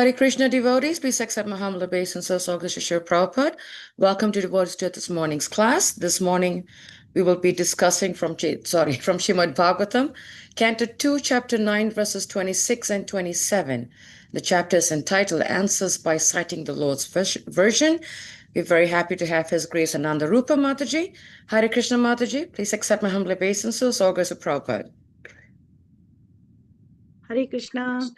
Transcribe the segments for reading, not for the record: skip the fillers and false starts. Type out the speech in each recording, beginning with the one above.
Hare Krishna devotees, please accept my humble obeisance, August Shri Prabhupada. Welcome to devotees to this morning's class. This morning we will be discussing from Srimad Bhagavatam, Canto 2, Chapter 9, verses 26 and 27. The chapter is entitled Answers by Citing the Lord's Version. We're very happy to have His Grace Ananda Rūpa Mataji. Hare Krishna Mataji, please accept my humble obeisances, August Prabhupada. Hare Krishna.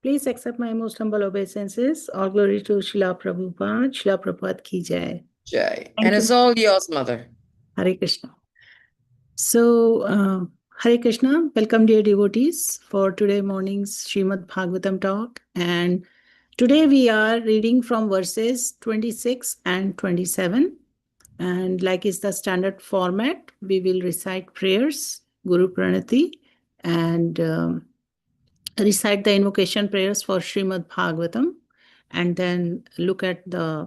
Please accept my most humble obeisances. All glory to Srila Prabhupada. Srila Prabhupada ki jai. Jai. And it's all yours, Mother. Hare Krishna. So, Hare Krishna. Welcome, dear devotees, for today morning's Srimad Bhagavatam talk. And today we are reading from verses 26 and 27. And like is the standard format, we will recite prayers, Guru Pranati, and recite the invocation prayers for Srimad Bhagavatam, and then look at the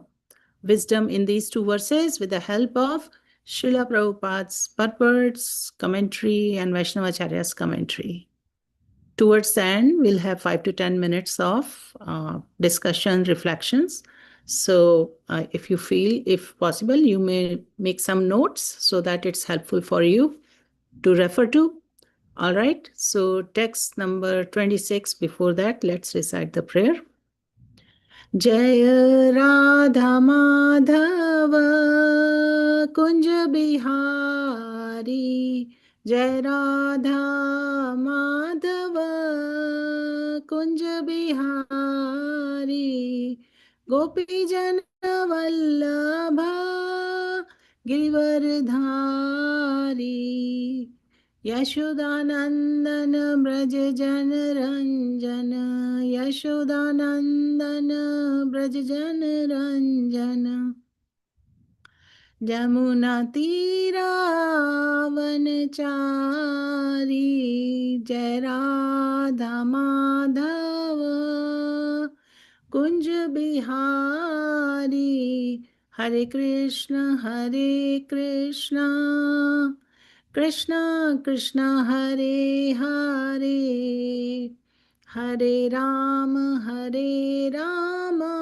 wisdom in these two verses with the help of Srila Prabhupada's purports, commentary, and Vaishnavacharya's commentary. Towards the end, we'll have 5 to 10 minutes of discussion, reflections. So if you feel, if possible, you may make some notes so that it's helpful for you to refer to. All right, so text number 26. Before that, let's recite the prayer. Jaya Radha Madhava Kunja Bihari, Jaya Radha Madhava Kunja Bihari, Gopi Jana Vallabha Girivardhari, Yashodanandana Braja Jana Ranjana, Yashodanandana Braja Jana Ranjana, Jamuna Tira Vanachari, Jai Radha Madhava Kunja Bihari, Hare Krishna, Hare Krishna, Krishna Krishna Hare Hare, Hare Rama Hare Rama,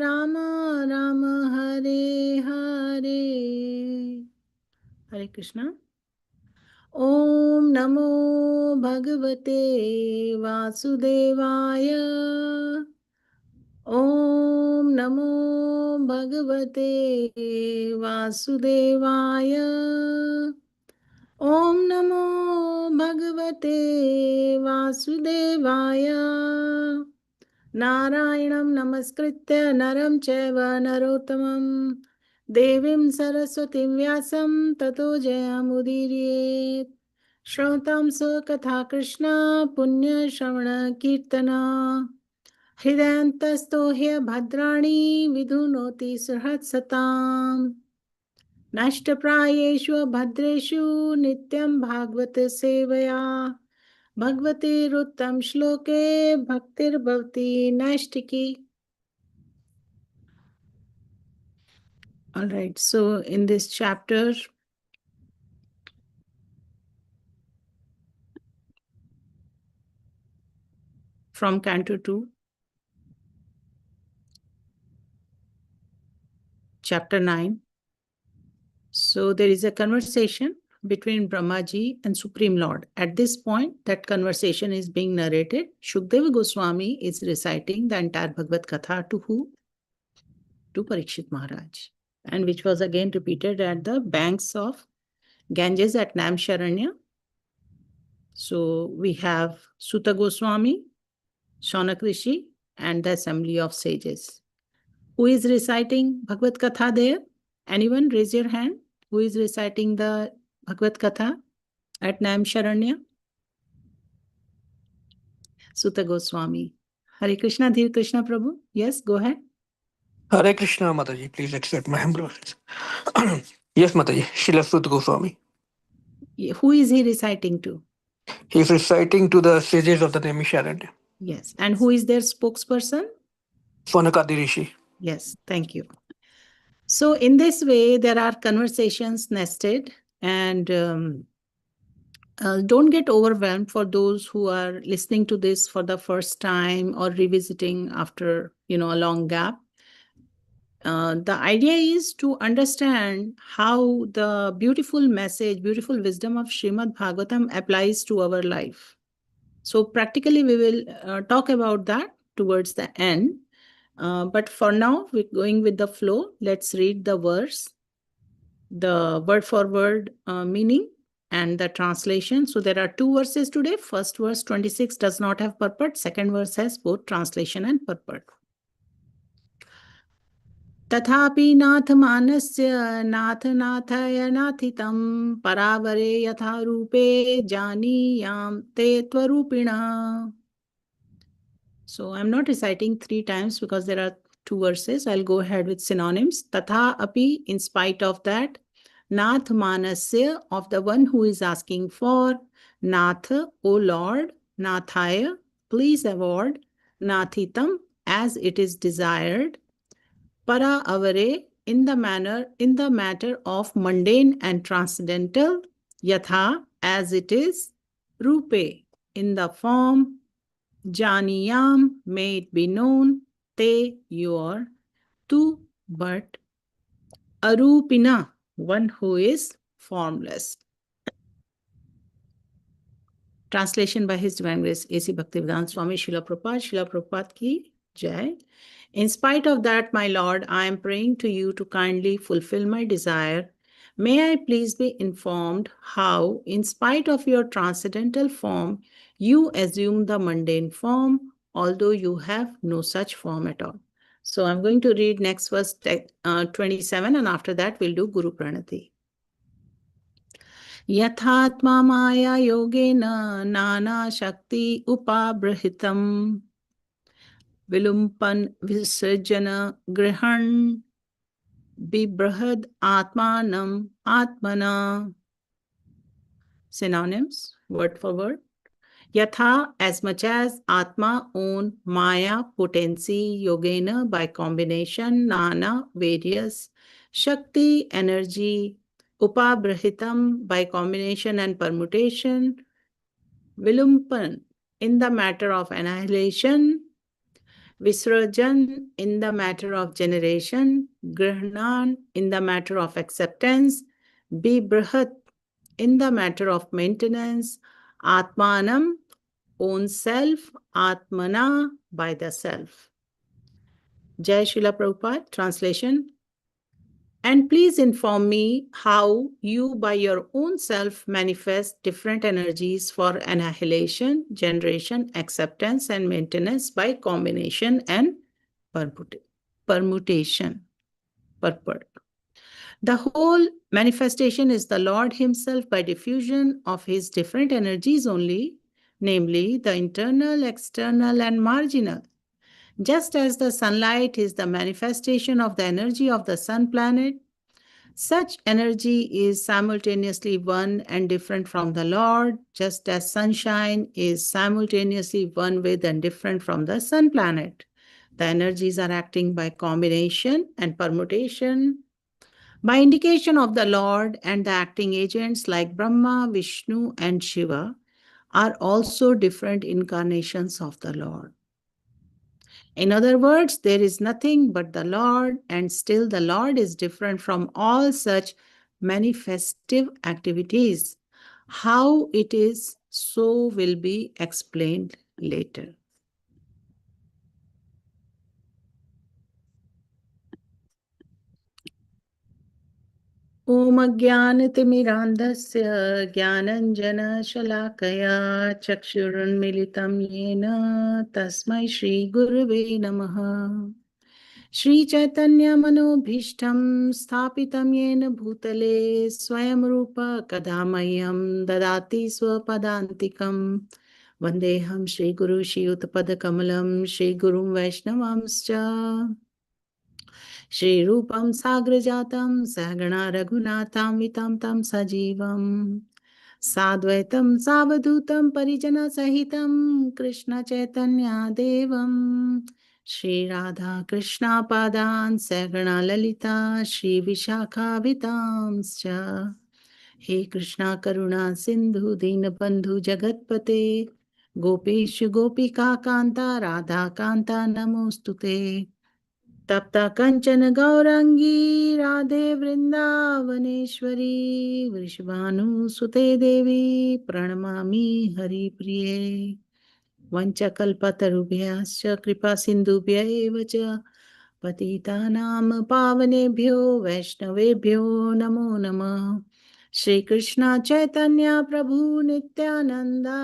Rama Rama Hare Hare. Hare Krishna. Om Namo Bhagavate Vasudevaya. Om Namo Bhagavate Vasudevaya. Om Namo Bhagavate Vasudevaya. Narayanam Namaskritya Naram Chaiva Narottamam Devim Saraswatim Vyasam Tato Jayamudiriyet. Shrotam So Katha Krishna Punya Shravana Kirtana Hridayantasto Hya Bhadrani Vidhunoti Surhatsatam Nashtaprayeshu Bhadreshu Nityam Bhagavata Sevaya Bhagavate Ruttam Shloke Bhaktir Bhavati Nashtiki. All right, so in this chapter, from Canto 2, Chapter 9. So there is a conversation between Brahmaji and Supreme Lord. At this point, that conversation is being narrated. Shukdeva Goswami is reciting the entire Bhagavad Katha to who? To Parikshit Maharaj. And which was again repeated at the banks of Ganges at Nāmsharanya. So we have Suta Goswami, Shaunak Rishi, and the assembly of sages. Who is reciting Bhagavad Katha there? Anyone raise your hand? Who is reciting the Bhagavad Katha at Nāmsharanya? Suta Goswami. Hare Krishna, Dhir Krishna Prabhu. Yes, go ahead. Hare Krishna, Mataji. Please accept my humble obeisances. Yes, Mataji. Srila Suta Goswami. Who is he reciting to? He is reciting to the sages of the Naimisharanya. Yes. And who is their spokesperson? Sonakadi Rishi. Yes, thank you. So in this way, there are conversations nested, and Don't get overwhelmed for those who are listening to this for the first time or revisiting after, a long gap. The idea is to understand how the beautiful message, beautiful wisdom of Srimad Bhagavatam applies to our life. So practically, we will talk about that towards the end. But for now, we're going with the flow. Let's read the verse, the word for word meaning, and the translation. So there are two verses today. First verse 26 does not have purport. Second verse has both translation and purport. tathāpi nāthamānasya nātha-nāthaya nāthitam parāvare yathā rūpe jānīyāṁ te rūpiṇaḥ. So I'm not reciting 3 times because there are 2 verses. I'll go ahead with synonyms. tathāpi, in spite of that. nāthamānasya, of the one who is asking for. nātha, O Lord. nāthaya, please award. nāthitam, as it is desired. parāvare, in the matter of mundane and transcendental. yathā, as it is. rūpe, in the form. jānīyāṁ, may it be known. te, your. tu, but. arūpiṇaḥ, one who is formless. Translation by His Divine Grace A.C. Bhaktivedanta Swami Srila Prabhupada ki jai. In spite of that, my Lord, I am praying to you to kindly fulfill my desire. May I please be informed how, in spite of your transcendental form, you assume the mundane form, although you have no such form at all. So I'm going to read next verse 27, and after that we'll do Guru Pranati. yathātma-māyā-yogena nānā-śakty-upabṛṁhitam vilumpan visṛjan gṛhṇan bibhrad ātmānam ātmanā. Synonyms, word for word. Yathā, as much as. Atma, own. Maya, potency. Yogena, by combination. Nāna, various. Shakti, energy. Upabṛṁhitam, by combination and permutation. Vilumpan, in the matter of annihilation. visṛjan, in the matter of generation. gṛhṇan, in the matter of acceptance. bibhrad, in the matter of maintenance. ātmānam, own self. ātmanā, by the self. Jai Srila Prabhupada. Translation. And please inform me how you by your own self manifest different energies for annihilation, generation, acceptance, and maintenance by combination and permutation. Purport. The whole manifestation is the Lord Himself by diffusion of His different energies only, namely the internal, external, and marginal. Just as the sunlight is the manifestation of the energy of the sun planet, such energy is simultaneously one and different from the Lord, just as sunshine is simultaneously one with and different from the sun planet. The energies are acting by combination and permutation, by indication of the Lord, and the acting agents like Brahma, Vishnu, and Shiva are also different incarnations of the Lord. In other words, there is nothing but the Lord, and still the Lord is different from all such manifestive activities. How it is, so will be explained later. Om Ajnanatimirandhasya Jnananjana Shalakaya Chakshurunmilitam Yena Tasmai Shri Gurave Namaha. Shri Chaitanya Manobhishtam Sthapitam Yena Bhutale Swayam Rupa Kadamayam Dadati Swapadantikam Vandeham Shri Guru Shri Utpadā-kamalam Shri Gurum Vaishnavamscha Shri Rūpam Sagrajatam Sahagana Raghunatham Vitam Tam Sajivam Sadvaitam Savadutam Parijana Sahitam Krishna Chaitanya Devam Shri Radha Krishna Padan Sahagana Lalita Shri Vishakha Vitamscha हे कृष्णा करुणा सिंधु दीनबंधु जगतपते गोपेश गोपिका कांता राधा कांता नमोस्तुते तप्ता कंचन गौरंगी राधे वृंदावनेश्वरी वृषभानुसुते देवी प्रणमामि हरिप्रिये वंचकल्पतरुभ्यश्च कृपा सिन्धुभ्य एव च पतितानां पावनेभ्यो वैष्णवेभ्यो नमो नमः श्री कृष्ण चैतन्य प्रभु नित्यानंदा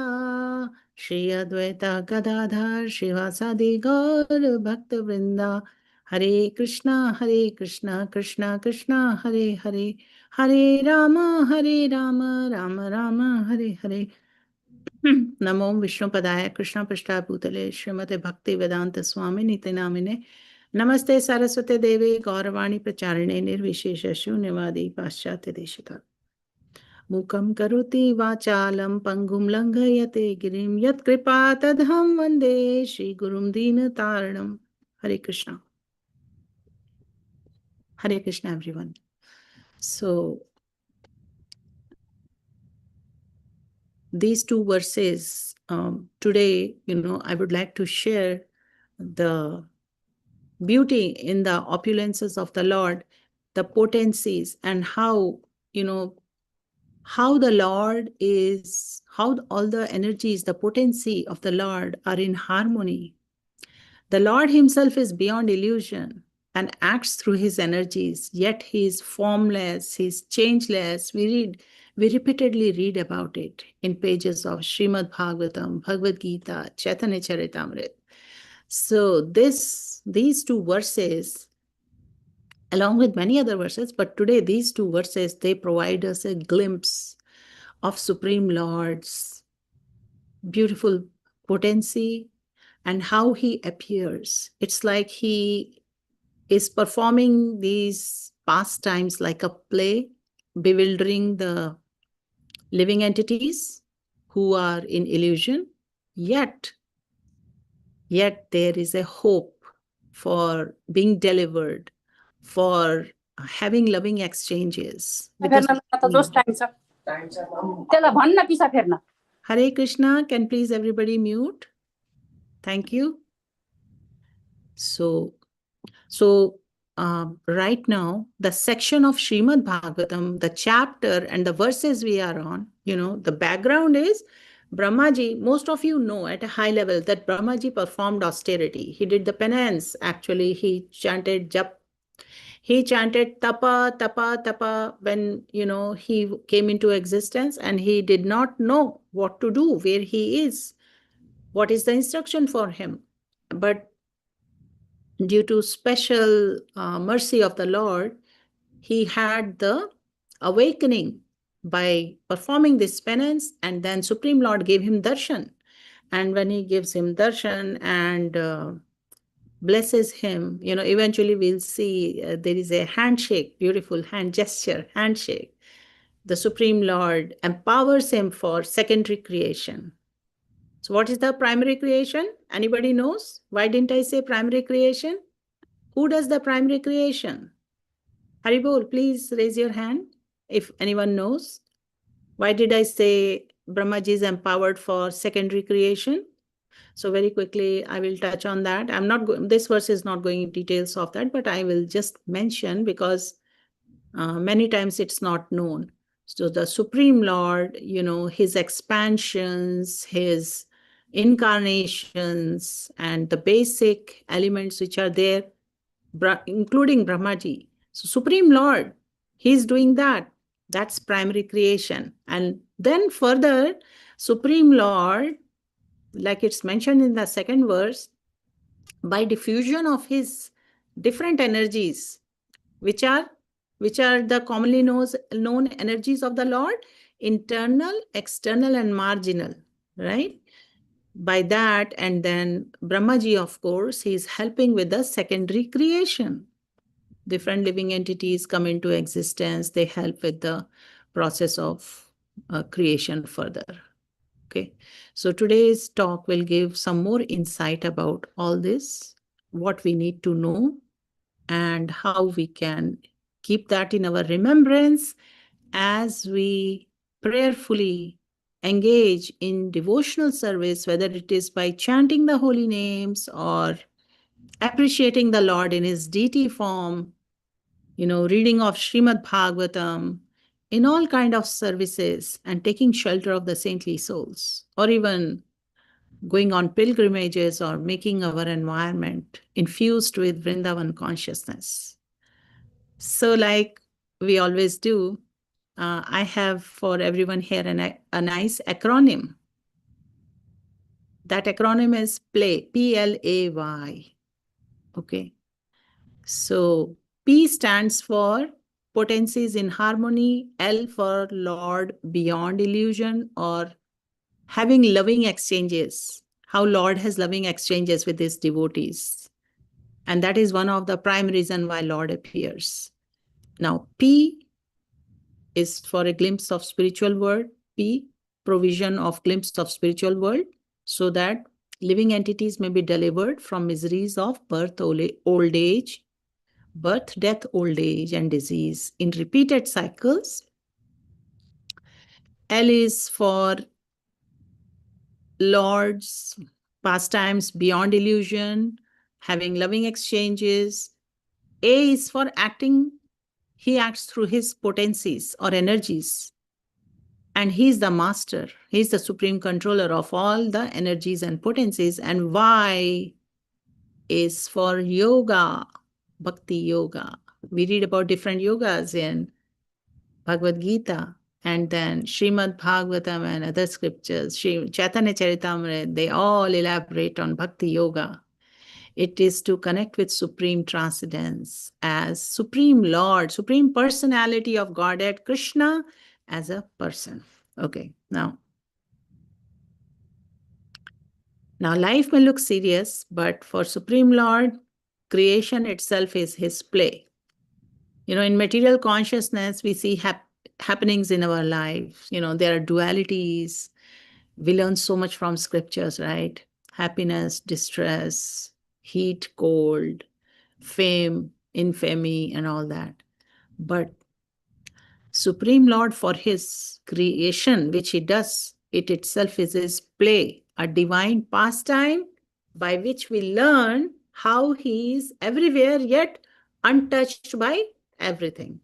श्री अद्वैता गदाधर श्रीवासादि गौर भक्त वृंदा हरे कृष्णा कृष्णा कृष्णा हरे हरे हरे राम राम राम हरे हरे नमो विष्णुपदाय कृष्ण पृष्ठाभूतले श्रीमते भक्ति वेदांत स्वामी नित्य नामिने नमस्ते सरस्वते देवे गौरवाणी प्रचारिणे निर्विशेष शून्यवादी पाश्चात्य देशिका मूकं करोति वाचालं पङ्गुं लङ्घयते गिरिं यत्कृपा तदहं वन्दे श्रीगुरुं दीनतारिणं हरे Krishna everyone. So these two verses today, I would like to share the beauty in the opulences of the Lord, the potencies, and how the Lord is, how all the energies, the potency of the Lord are in harmony. The Lord himself is beyond illusion and acts through his energies, yet he is formless, he is changeless. We repeatedly read about it in pages of Srimad Bhagavatam, Bhagavad Gita, Chaitanya Charitamrita. So these two verses, along with many other verses, but today these two verses, they provide us a glimpse of Supreme Lord's beautiful potency and how he appears. It's like he is performing these pastimes like a play, bewildering the living entities who are in illusion, yet there is a hope for being delivered, for having loving exchanges. Hare Krishna, can please everybody mute? Thank you. So right now, the section of Srimad Bhagavatam, the chapter and the verses we are on, the background is Brahmaji. Most of you know at a high level that Brahmaji performed austerity. He did the penance. Actually, he chanted jap. He chanted tapa, tapa, tapa when, he came into existence, and he did not know what to do, where he is, what is the instruction for him. But due to special mercy of the Lord, he had the awakening by performing this penance, and then Supreme Lord gave him darshan. And when he gives him darshan and blesses him, eventually we'll see there is a handshake, beautiful hand gesture, handshake. The Supreme Lord empowers him for secondary creation. So what is the primary creation? Anybody knows? Why didn't I say primary creation? Who does the primary creation? Haribol, please raise your hand if anyone knows. Why did I say Brahmaji is empowered for secondary creation? So very quickly, I will touch on that. This verse is not going into details of that, but I will just mention because many times it's not known. So the Supreme Lord, his expansions, his incarnations, and the basic elements which are there, including Brahmaji. So Supreme Lord, he's doing that. That's primary creation. And then further, Supreme Lord, like it's mentioned in the second verse, by diffusion of his different energies, which are the commonly known energies of the Lord, internal, external, and marginal, right? By that, and then Brahmaji, of course, he is helping with the secondary creation. Different living entities come into existence. They help with the process of creation further. Okay. So today's talk will give some more insight about all this, what we need to know, and how we can keep that in our remembrance as we prayerfully engage in devotional service, whether it is by chanting the holy names or appreciating the Lord in his deity form, reading of Srimad Bhagavatam, in all kind of services and taking shelter of the saintly souls, or even going on pilgrimages or making our environment infused with Vrindavan consciousness. So like we always do, I have for everyone here a nice acronym. That acronym is PLAY, P-L-A-Y. Okay. So P stands for potencies in harmony, L for Lord beyond illusion, or having loving exchanges, how Lord has loving exchanges with his devotees. And that is one of the prime reasons why Lord appears. Now, P is for a glimpse of spiritual world. P, provision of glimpse of spiritual world, so that living entities may be delivered from miseries of birth, old age, birth, death, old age, and disease in repeated cycles. L is for Lord's pastimes beyond illusion, having loving exchanges. A is for acting. He acts through his potencies or energies. And he's the master. He's the supreme controller of all the energies and potencies. And Y is for yoga, bhakti yoga. We read about different yogas in Bhagavad Gita, and then Srimad Bhagavatam and other scriptures, Chaitanya Charitamrita, they all elaborate on bhakti yoga. It is to connect with supreme transcendence as supreme Lord, supreme personality of Godhead, Krishna as a person. Okay, now life may look serious, but for Supreme Lord, creation itself is his play. In material consciousness, we see happenings in our lives. There are dualities. We learn so much from scriptures, right? Happiness, distress, heat, cold, fame, infamy, and all that. But Supreme Lord, for his creation, which he does, it itself is his play, a divine pastime by which we learn how he is everywhere yet untouched by everything.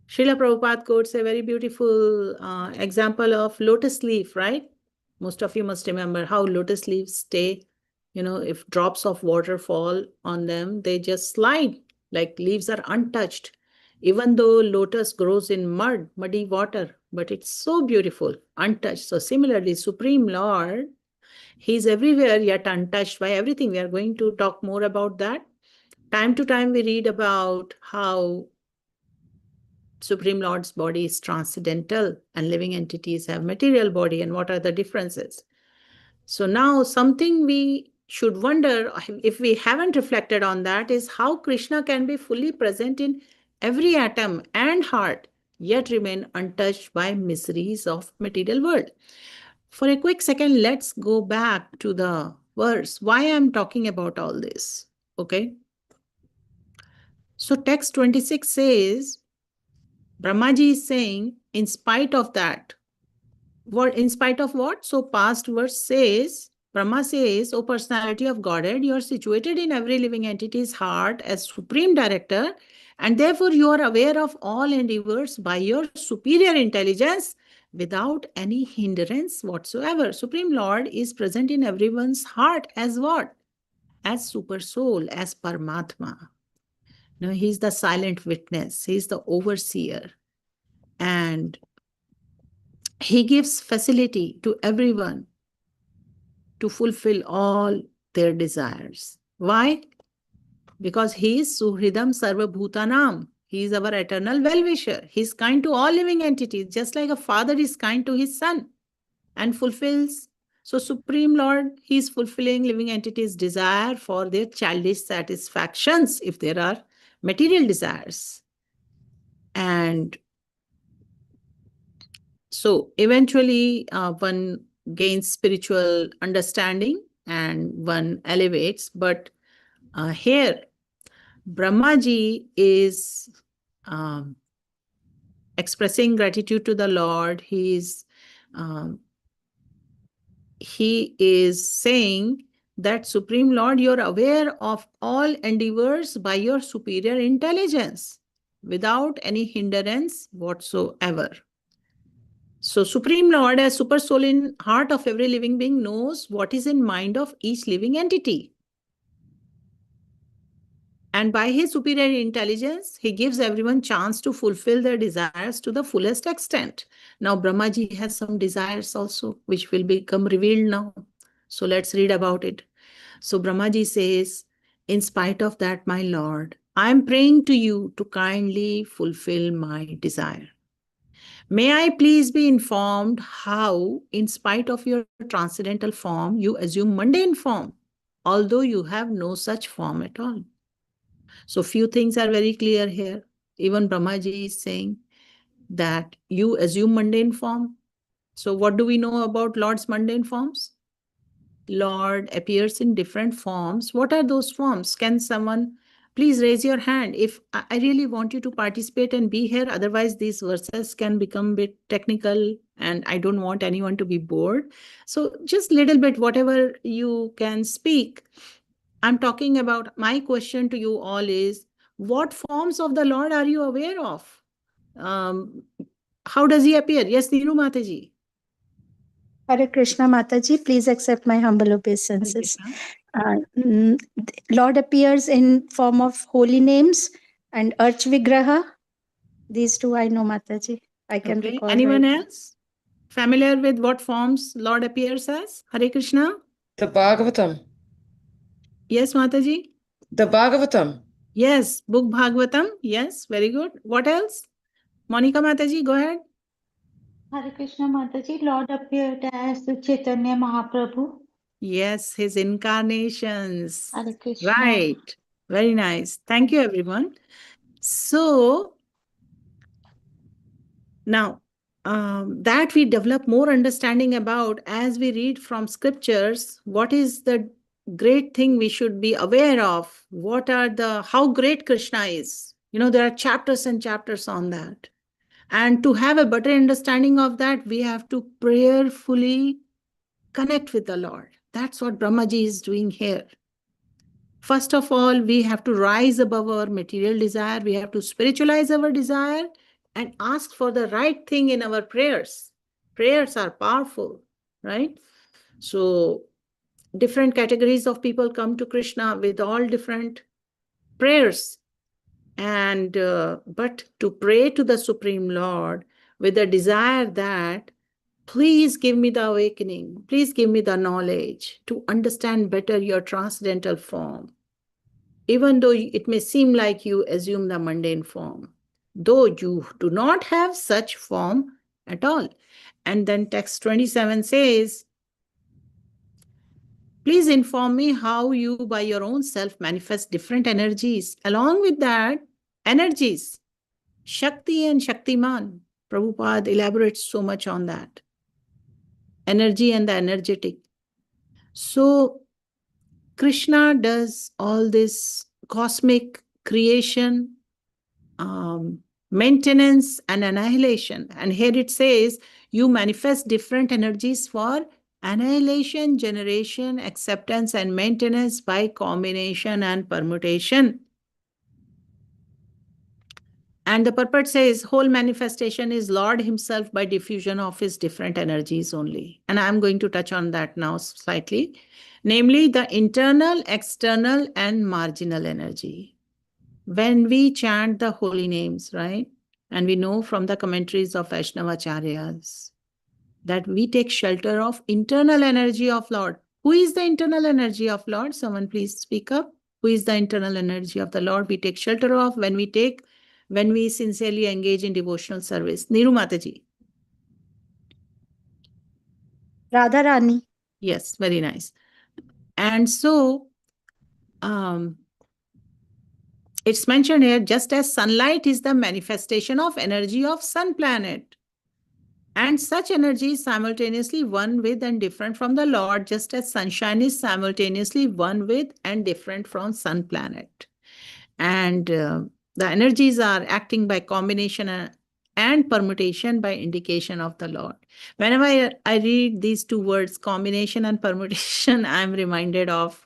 Srila Prabhupada quotes a very beautiful example of lotus leaf, right? Most of you must remember how lotus leaves stay, if drops of water fall on them, they just slide like leaves are untouched. Even though lotus grows in muddy water, but it's so beautiful, untouched. So similarly, Supreme Lord, he's everywhere yet untouched by everything. We are going to talk more about that. Time to time, we read about how Supreme Lord's body is transcendental and living entities have material body, and what are the differences. So now something we should wonder, if we haven't reflected on that, is how Krishna can be fully present in every atom and heart, yet remain untouched by miseries of material world. For a quick second, let's go back to the verse. Why I'm talking about all this, okay? So text 26 says, Brahmaji is saying, in spite of that, what? In spite of what? So past verse says, Brahma says, O personality of Godhead, you are situated in every living entity's heart as supreme director, and therefore you are aware of all endeavors by your superior intelligence without any hindrance whatsoever. Supreme Lord is present in everyone's heart as what? As super soul, as Paramatma. He's the silent witness. He's the overseer. And he gives facility to everyone to fulfill all their desires. Why? Because he is Suhridam Sarvabhutanam. He is our eternal well-wisher. He is kind to all living entities, just like a father is kind to his son and fulfills. So Supreme Lord, he is fulfilling living entities' desire for their childish satisfactions, if there are material desires. And so eventually one gains spiritual understanding and one elevates. But here, Brahmaji is expressing gratitude to the Lord. He is saying that Supreme Lord, you're aware of all endeavors by your superior intelligence without any hindrance whatsoever. So Supreme Lord, as super soul in heart of every living being, knows what is in mind of each living entity. And by his superior intelligence, he gives everyone chance to fulfill their desires to the fullest extent. Now, Brahmaji has some desires also, which will become revealed now. So let's read about it. So Brahmaji says, in spite of that, my Lord, I am praying to you to kindly fulfill my desire. May I please be informed how, in spite of your transcendental form, you assume mundane form, although you have no such form at all. So few things are very clear here. Even Brahmaji is saying that you assume mundane form. So what do we know about Lord's mundane forms? Lord appears in different forms. What are those forms? Can someone please raise your hand if I really want you to participate and be here? Otherwise, these verses can become a bit technical and I don't want anyone to be bored. So just little bit, whatever you can speak. I'm talking about, my question to you all is, what forms of the Lord are you aware of? How does he appear? Yes, Neeru Mataji. Hare Krishna, Mataji, please accept my humble obeisances. Lord appears in form of holy names and arch vigraha. These two I know, Mataji. I can recall. Anyone else familiar with what forms Lord appears as? Hare Krishna. The Bhagavatam. Yes, Mataji. The Bhagavatam. Yes, book Bhagavatam. Yes, very good. What else? Monica Mataji, go ahead. Hare Krishna, Mataji. Lord appeared as Chaitanya Mahaprabhu. Yes, his incarnations. Hare Krishna. Right. Very nice. Thank you, everyone. So now that we develop more understanding about as we read from scriptures, what is the great thing we should be aware of? What are how great Krishna is? You know, there are chapters and chapters on that. And to have a better understanding of that, we have to prayerfully connect with the Lord. That's what Brahmaji is doing here. First of all, we have to rise above our material desire. We have to spiritualize our desire and ask for the right thing in our prayers. Prayers are powerful, right? So different categories of people come to Krishna with all different prayers. And but to pray to the Supreme Lord with the desire that, please give me the awakening, please give me the knowledge to understand better your transcendental form, even though it may seem like you assume the mundane form, though you do not have such form at all. And then text 27 says, please inform me how you by your own self manifest different energies. Along with that, energies, Shakti and Shaktiman. Prabhupada elaborates so much on that. Energy and the energetic. So Krishna does all this cosmic creation, maintenance and annihilation. And here it says, you manifest different energies for annihilation, generation, acceptance, and maintenance by combination and permutation. And the purport says, whole manifestation is Lord himself by diffusion of his different energies only. And I'm going to touch on that now slightly. Namely, the internal, external, and marginal energy. When we chant the holy names, right? And we know from the commentaries of Vaishnavacharyas that we take shelter of internal energy of Lord. Who is the internal energy of Lord? Someone please speak up. Who is the internal energy of the Lord we take shelter of when we sincerely engage in devotional service? Neeru Mataji. Radharani. Yes, very nice. And so it's mentioned here, just as sunlight is the manifestation of energy of sun planet. And such energy is simultaneously one with and different from the Lord, just as sunshine is simultaneously one with and different from sun planet. And the energies are acting by combination and permutation by indication of the Lord. Whenever I read these two words, combination and permutation, I'm reminded of,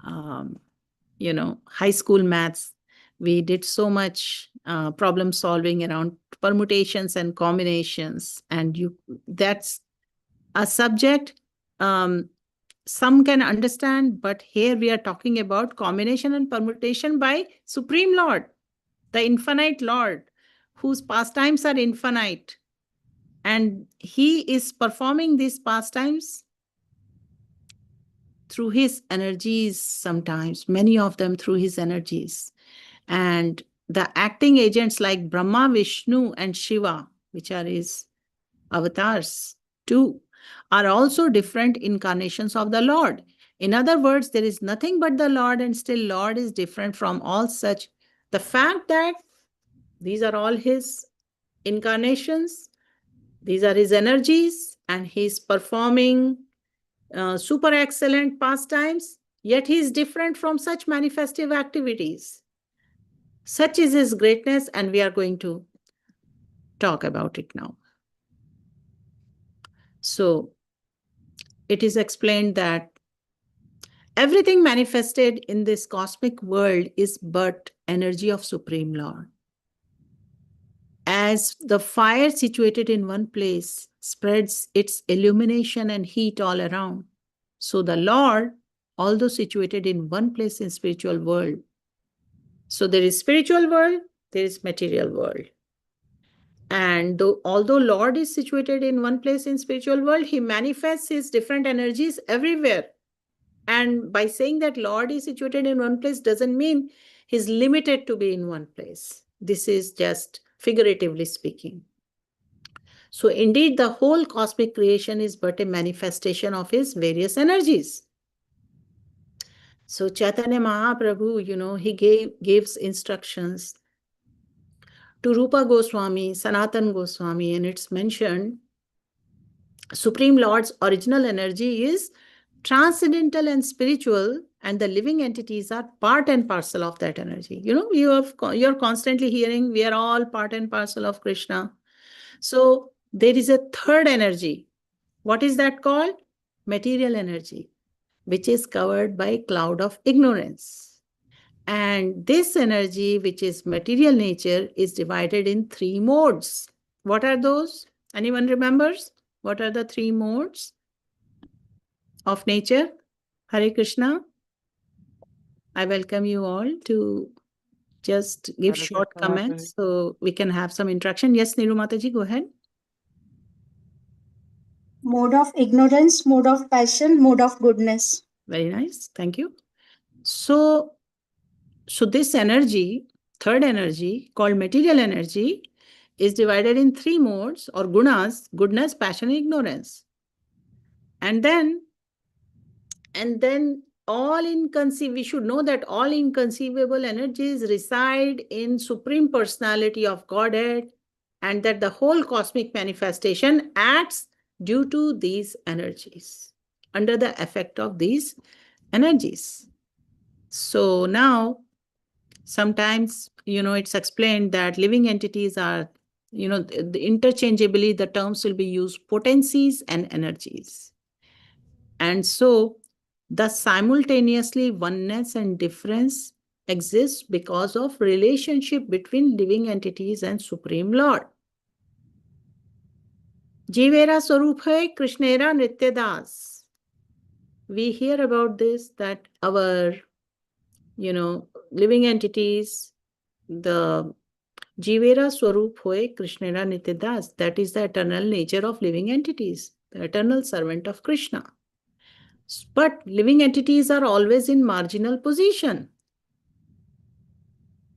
high school maths. We did so much problem solving around permutations and combinations, and that's a subject some can understand, but here we are talking about combination and permutation by Supreme Lord, the infinite Lord, whose pastimes are infinite. And he is performing these pastimes through his energies sometimes, many of them through his energies. And the acting agents like Brahma, Vishnu, and Shiva, which are his avatars too, are also different incarnations of the Lord. In other words, there is nothing but the Lord, and still Lord is different from all such. The fact that these are all his incarnations, these are his energies, and he's performing super excellent pastimes, yet he is different from such manifestive activities. Such is his greatness, and we are going to talk about it now. So it is explained that everything manifested in this cosmic world is but energy of Supreme Lord. As the fire situated in one place spreads its illumination and heat all around, so the Lord, although situated in one place in spiritual world. So there is spiritual world, there is material world. And although Lord is situated in one place in spiritual world, he manifests his different energies everywhere. And by saying that Lord is situated in one place doesn't mean he's limited to be in one place. This is just figuratively speaking. So indeed, the whole cosmic creation is but a manifestation of his various energies. So Chaitanya Mahaprabhu, he gives instructions to Rupa Goswami, Sanatan Goswami, and it's mentioned Supreme Lord's original energy is transcendental and spiritual, and the living entities are part and parcel of that energy. You're constantly hearing we are all part and parcel of Krishna. So there is a third energy. What is that called? Material energy, which is covered by a cloud of ignorance. And this energy, which is material nature, is divided in three modes. What are those? Anyone remembers? What are the three modes of nature? Hare Krishna. I welcome you all to just give Hare short Krishna, comments so we can have some interaction. Yes, Niru Mataji, go ahead. Mode of ignorance, mode of passion, mode of goodness. Very nice. Thank you. So this energy, third energy called material energy, is divided in three modes or gunas: goodness, passion, and ignorance. And then we should know that all inconceivable energies reside in Supreme Personality of Godhead, and that the whole cosmic manifestation acts due to these energies, under the effect of these energies. So now, sometimes, it's explained that living entities are, interchangeably, the terms will be used, potencies and energies. And so the simultaneously oneness and difference exists because of relationship between living entities and Supreme Lord. Jivera Swarupe Krishnera Nityadas. We hear about this, that our, living entities, the Jivera Swarup Hoy Krishnera Nityadas, that is the eternal nature of living entities, the eternal servant of Krishna. But living entities are always in marginal position.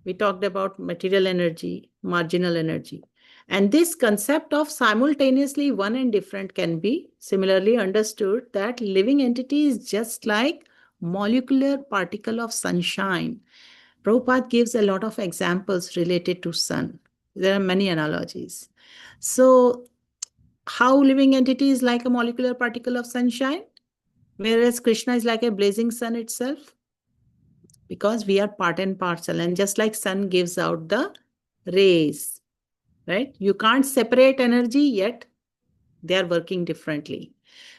We talked about material energy, marginal energy. And this concept of simultaneously one and different can be similarly understood, that living entity is just like molecular particle of sunshine. Prabhupada gives a lot of examples related to sun. There are many analogies. So how living entity is like a molecular particle of sunshine, whereas Krishna is like a blazing sun itself? Because we are part and parcel, and just like sun gives out the rays, right? You can't separate energy, yet they are working differently.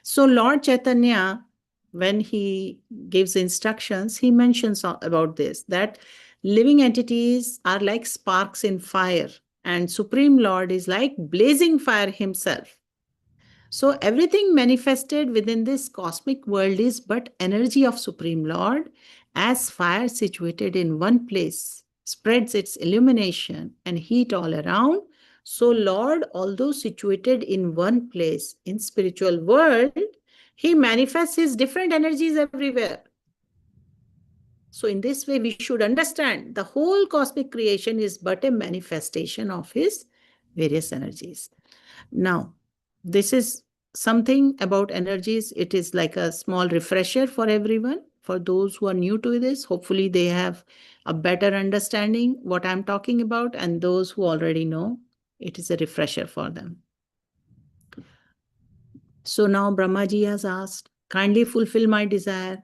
So Lord Chaitanya, when he gives instructions, he mentions about this, that living entities are like sparks in fire, and Supreme Lord is like blazing fire himself. So everything manifested within this cosmic world is but energy of Supreme Lord, as fire situated in one place spreads its illumination and heat all around. So Lord, although situated in one place in spiritual world, he manifests his different energies everywhere. So in this way, we should understand the whole cosmic creation is but a manifestation of his various energies. Now, this is something about energies. It is like a small refresher for everyone. For those who are new to this, hopefully they have a better understanding what I'm talking about, and those who already know, it is a refresher for them. So now Brahmaji has asked, kindly fulfill my desire.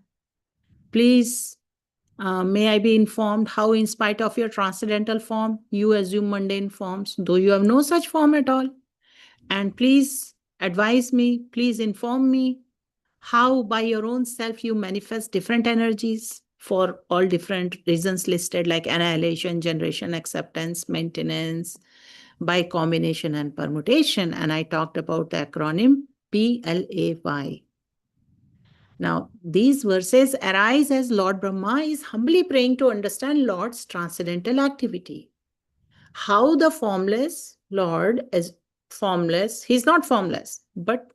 Please, may I be informed how, in spite of your transcendental form, you assume mundane forms, though you have no such form at all? And please advise me, please inform me how by your own self you manifest different energies for all different reasons listed, like annihilation, generation, acceptance, maintenance, by combination and permutation. And I talked about the acronym PLAY. Now, these verses arise as Lord Brahma is humbly praying to understand Lord's transcendental activity. How the formless Lord is formless, he's not formless, but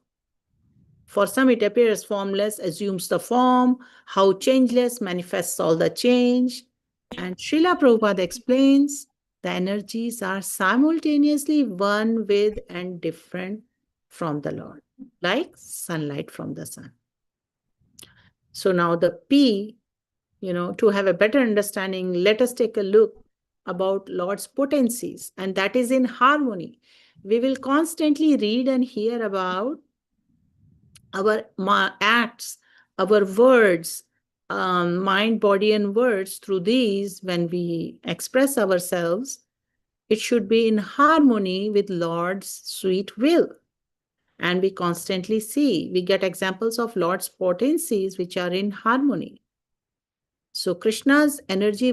for some it appears formless, assumes the form, how changeless manifests all the change. And Srila Prabhupada explains the energies are simultaneously one with and different from the Lord, like sunlight from the sun. So now the P, to have a better understanding, let us take a look about Lord's potencies, and that is in harmony. We will constantly read and hear about our acts, our words, mind, body, and words. Through these, when we express ourselves, it should be in harmony with Lord's sweet will. And we constantly we get examples of Lord's potencies which are in harmony. So Krishna's energy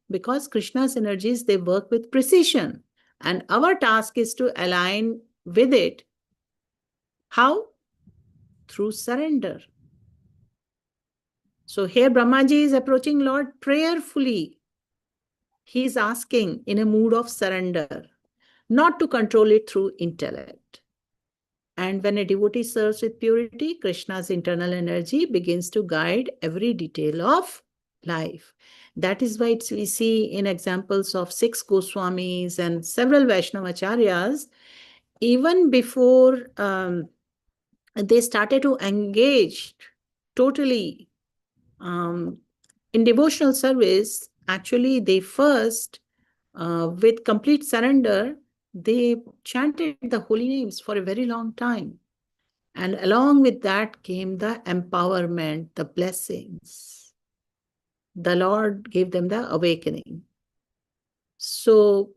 because Krishna's energies, they work with precision. And our task is to align with it. How? Through surrender. So here Brahmaji is approaching Lord prayerfully. He is asking in a mood of surrender, not to control it through intellect. And when a devotee serves with purity, Krishna's internal energy begins to guide every detail of life. That is why we see in examples of 6 Goswamis and several Vaishnavacharyas, even before they started to engage totally in devotional service, actually they first, with complete surrender, they chanted the holy names for a very long time. And along with that came the empowerment, the blessings. The Lord gave them the awakening. So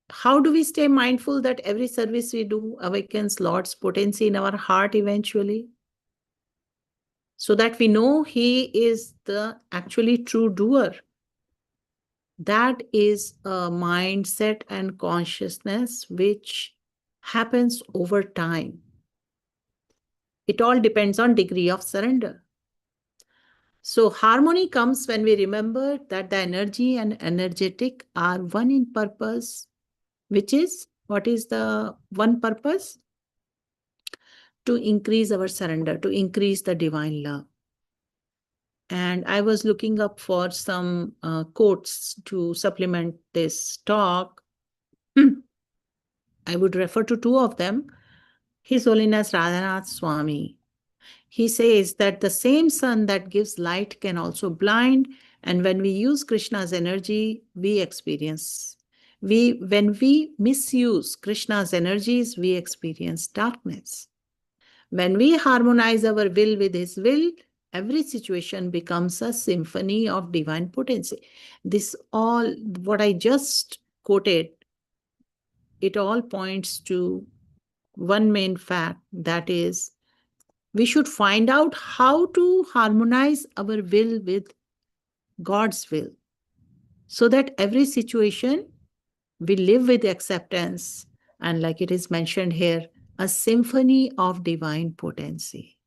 how do we stay mindful that every service we do awakens Lord's potency in our heart eventually? So that we know he is the actually true doer. That is a mindset and consciousness which happens over time. It all depends on degree of surrender. So harmony comes when we remember that the energy and energetic are one in purpose, which is, what is the one purpose? To increase our surrender, to increase the divine love. And I was looking up for some quotes to supplement this talk. I would refer to 2 of them. His Holiness Radhanath Swami. He says that the same sun that gives light can also blind. And when we use Krishna's energy, we experience. When we misuse Krishna's energies, we experience darkness. When we harmonize our will with his will, every situation becomes a symphony of divine potency. This all, what I just quoted, it all points to one main fact, that is, we should find out how to harmonize our will with God's will, so that every situation we live with acceptance, and like it is mentioned here, a symphony of divine potency.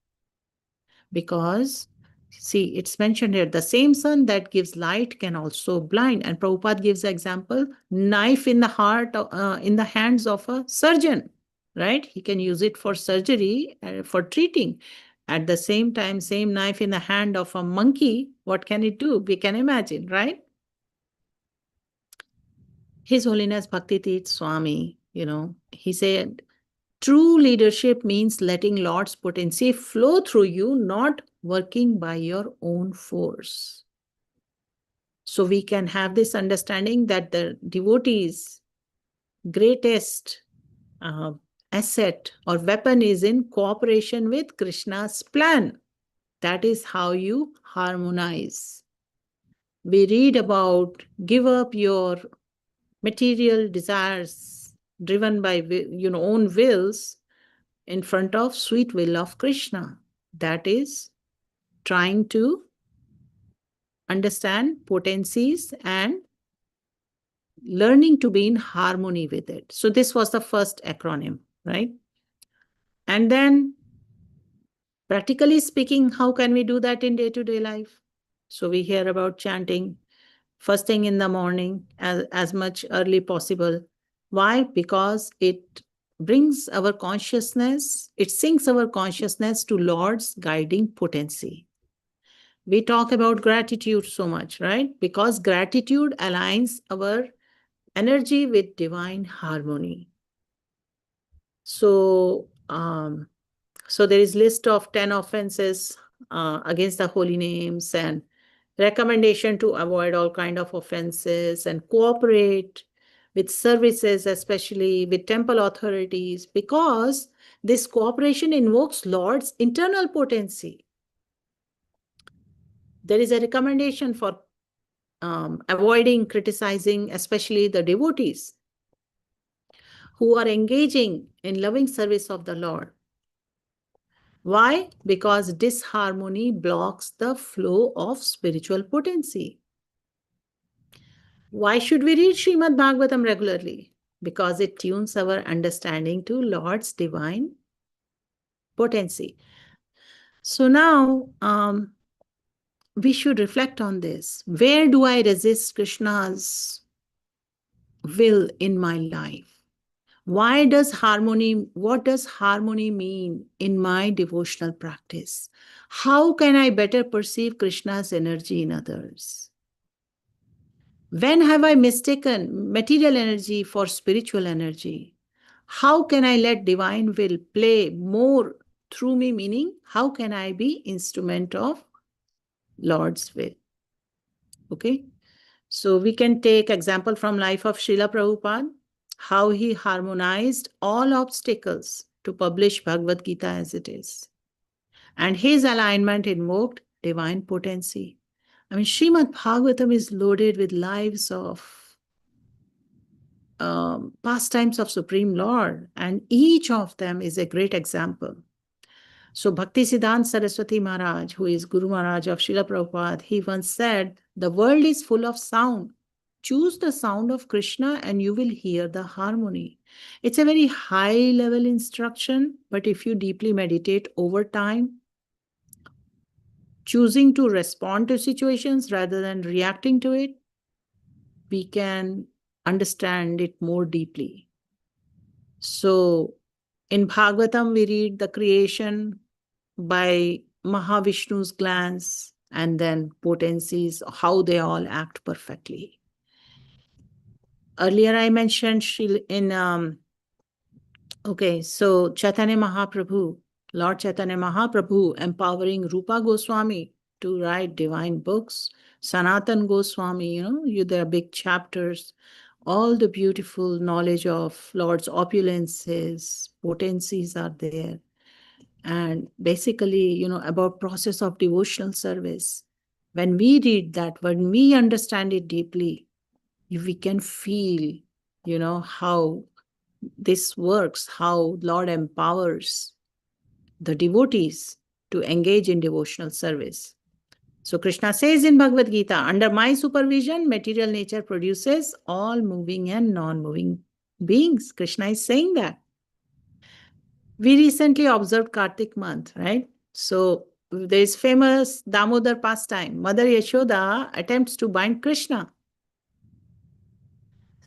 Because, see, it's mentioned here, the same sun that gives light can also blind. And Prabhupada gives the example, knife in the heart, in the hands of a surgeon, right? He can use it for surgery, for treating. At the same time, same knife in the hand of a monkey, what can it do? We can imagine, right? His Holiness Bhakti Swami, he said, true leadership means letting Lord's potency flow through you, not working by your own force. So we can have this understanding that the devotee's greatest asset or weapon is in cooperation with Krishna's plan. That is how you harmonize. We read about give up your material desires driven by own wills in front of sweet will of Krishna. That is trying to understand potencies and learning to be in harmony with it. So this was the first acronym, right? And then practically speaking, how can we do that in day-to-day life? So we hear about chanting first thing in the morning, as much early possible. Why? Because it brings our consciousness, it syncs our consciousness to Lord's guiding potency. We talk about gratitude so much, right? Because gratitude aligns our energy with divine harmony. So, so there is list of 10 offenses against the holy names, and recommendation to avoid all kind of offenses and cooperate with services, especially with temple authorities, because this cooperation invokes Lord's internal potency. There is a recommendation for avoiding criticizing, especially the devotees who are engaging in loving service of the Lord. Why? Because disharmony blocks the flow of spiritual potency. Why should we read Srimad Bhagavatam regularly? Because it tunes our understanding to Lord's divine potency. So now we should reflect on this. Where do I resist Krishna's will in my life? What does harmony mean in my devotional practice? How can I better perceive Krishna's energy in others? When have I mistaken material energy for spiritual energy? How can I let divine will play more through me? Meaning, how can I be instrument of Lord's will? Okay. So we can take example from life of Srila Prabhupada, how he harmonized all obstacles to publish Bhagavad Gita as it is. And his alignment invoked divine potency. I mean, Srimad Bhagavatam is loaded with lives of pastimes of Supreme Lord, and each of them is a great example. So Bhaktisiddhanta Saraswati Maharaj, who is Guru Maharaj of Srila Prabhupada, he once said, the world is full of sound. Choose the sound of Krishna and you will hear the harmony. It's a very high level instruction, but if you deeply meditate over time, choosing to respond to situations rather than reacting to it, we can understand it more deeply. So in Bhagavatam, we read the creation by Mahavishnu's glance and then potencies, how they all act perfectly. Earlier I mentioned so Chaitanya Mahaprabhu, Lord Chaitanya Mahaprabhu empowering Rupa Goswami to write divine books. Sanatan Goswami, there are big chapters, all the beautiful knowledge of Lord's opulences, potencies are there. And basically, about process of devotional service. When we read that, when we understand it deeply, we can feel, how this works, how Lord empowers the devotees to engage in devotional service. So Krishna says in Bhagavad Gita, under my supervision, material nature produces all moving and non-moving beings. Krishna is saying that. We recently observed Kartik month, right? So there is famous Damodar pastime. Mother Yashoda attempts to bind Krishna.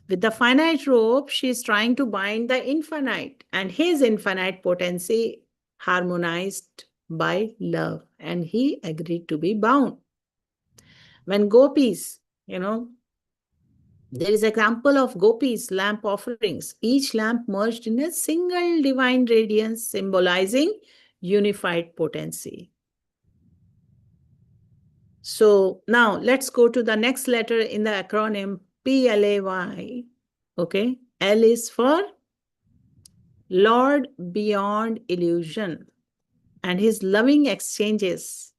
With the finite rope, she is trying to bind the infinite and his infinite potency harmonized by love. And he agreed to be bound. When gopis, there is an example of gopis' lamp offerings. Each lamp merged in a single divine radiance symbolizing unified potency. So now let's go to the next letter in the acronym PLAY. Okay, L is for Lord beyond illusion and his loving exchanges,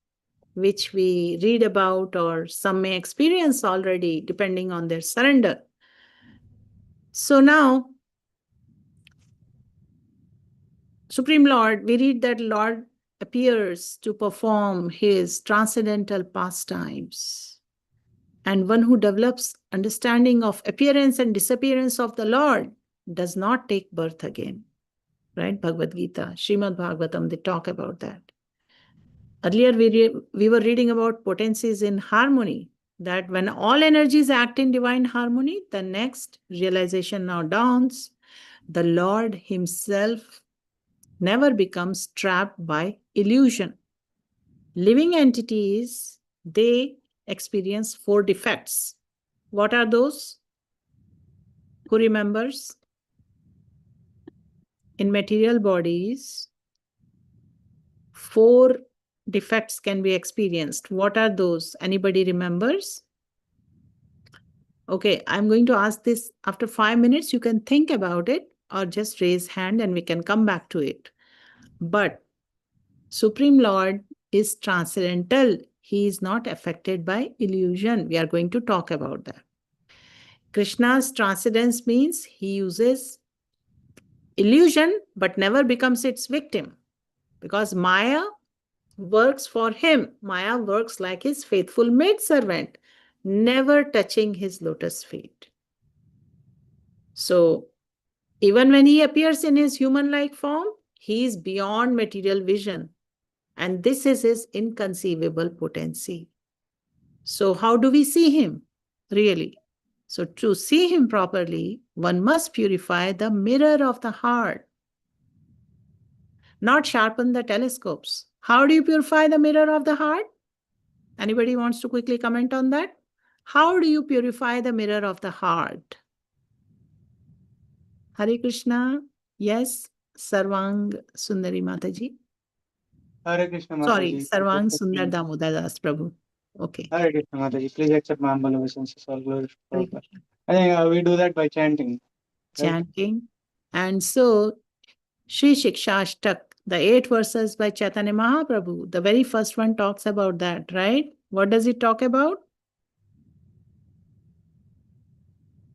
which we read about or some may experience already depending on their surrender. So now, Supreme Lord, we read that Lord appears to perform his transcendental pastimes. And one who develops understanding of appearance and disappearance of the Lord does not take birth again. Right? Bhagavad Gita, Srimad Bhagavatam, they talk about that. Earlier, we were reading about potencies in harmony, that when all energies act in divine harmony, the next realization now dawns. The Lord himself never becomes trapped by illusion. Living entities, they experience 4 defects. What are those? Who remembers? In material bodies, 4 defects can be experienced. What are those? Anybody remembers? Okay, I'm going to ask this after 5 minutes. You can think about it or just raise hand and we can come back to it. But Supreme Lord is transcendental. He is not affected by illusion. We are going to talk about that. Krishna's transcendence means he uses illusion but never becomes its victim, because Maya works for him. Maya works like his faithful maidservant, never touching his lotus feet. So even when he appears in his human-like form, he is beyond material vision. And this is his inconceivable potency. So how do we see him? Really? So to see him properly, one must purify the mirror of the heart, not sharpen the telescopes. How do you purify the mirror of the heart? Anybody wants to quickly comment on that? How do you purify the mirror of the heart? Hare Krishna. Yes, Sarvang Sundari Mataji. Hare Krishna Mataji. Sorry, Sarvang Sundar Damodar Das Prabhu. Okay. Hare Krishna Mataji. Please accept my humble obeisances. All glory to Hare Prabhupada. Krishna. I think we do that by chanting. Right? Chanting. And so, Sri Shikshashtak, the 8 verses by Chaitanya Mahaprabhu, the very first one talks about that, right? What does it talk about?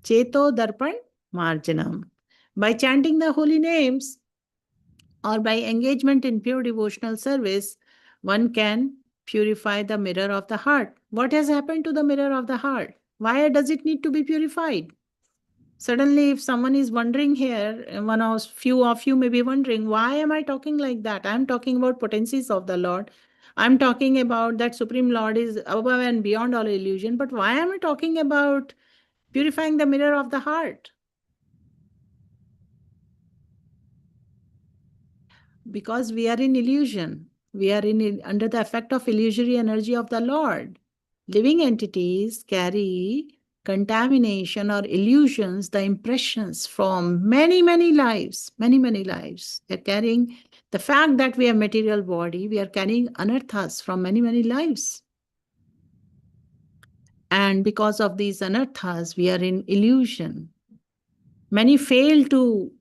Cheto Darpan Marjanam. By chanting the holy names or by engagement in pure devotional service, one can purify the mirror of the heart. What has happened to the mirror of the heart? Why does it need to be purified? Suddenly, if someone is wondering here, few of you may be wondering, why am I talking like that? I'm talking about potencies of the Lord. I'm talking about that Supreme Lord is above and beyond all illusion. But why am I talking about purifying the mirror of the heart? Because we are in illusion. We are under the effect of illusory energy of the Lord. Living entities carry contamination or illusions, the impressions from many, many lives, many lives. They're carrying the fact that we have material body, we are carrying anarthas from many, many lives. And because of these anarthas, we are in illusion. Many fail to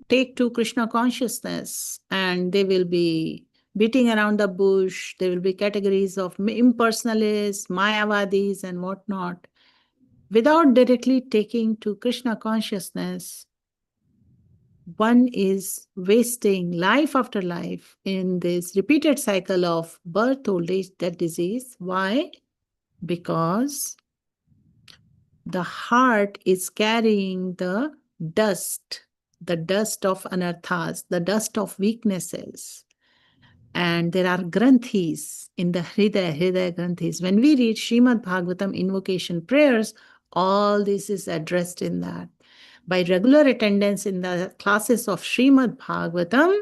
take to Krishna consciousness and they will be beating around the bush. There will be categories of impersonalists, Mayavadis and whatnot. Without directly taking to Krishna consciousness, one is wasting life after life in this repeated cycle of birth, old age, death, disease. Why? Because the heart is carrying the dust of anarthas, the dust of weaknesses. And there are granthis in the hridaya granthis. When we read Srimad Bhagavatam invocation prayers, all this is addressed in that. By regular attendance in the classes of Srimad Bhagavatam,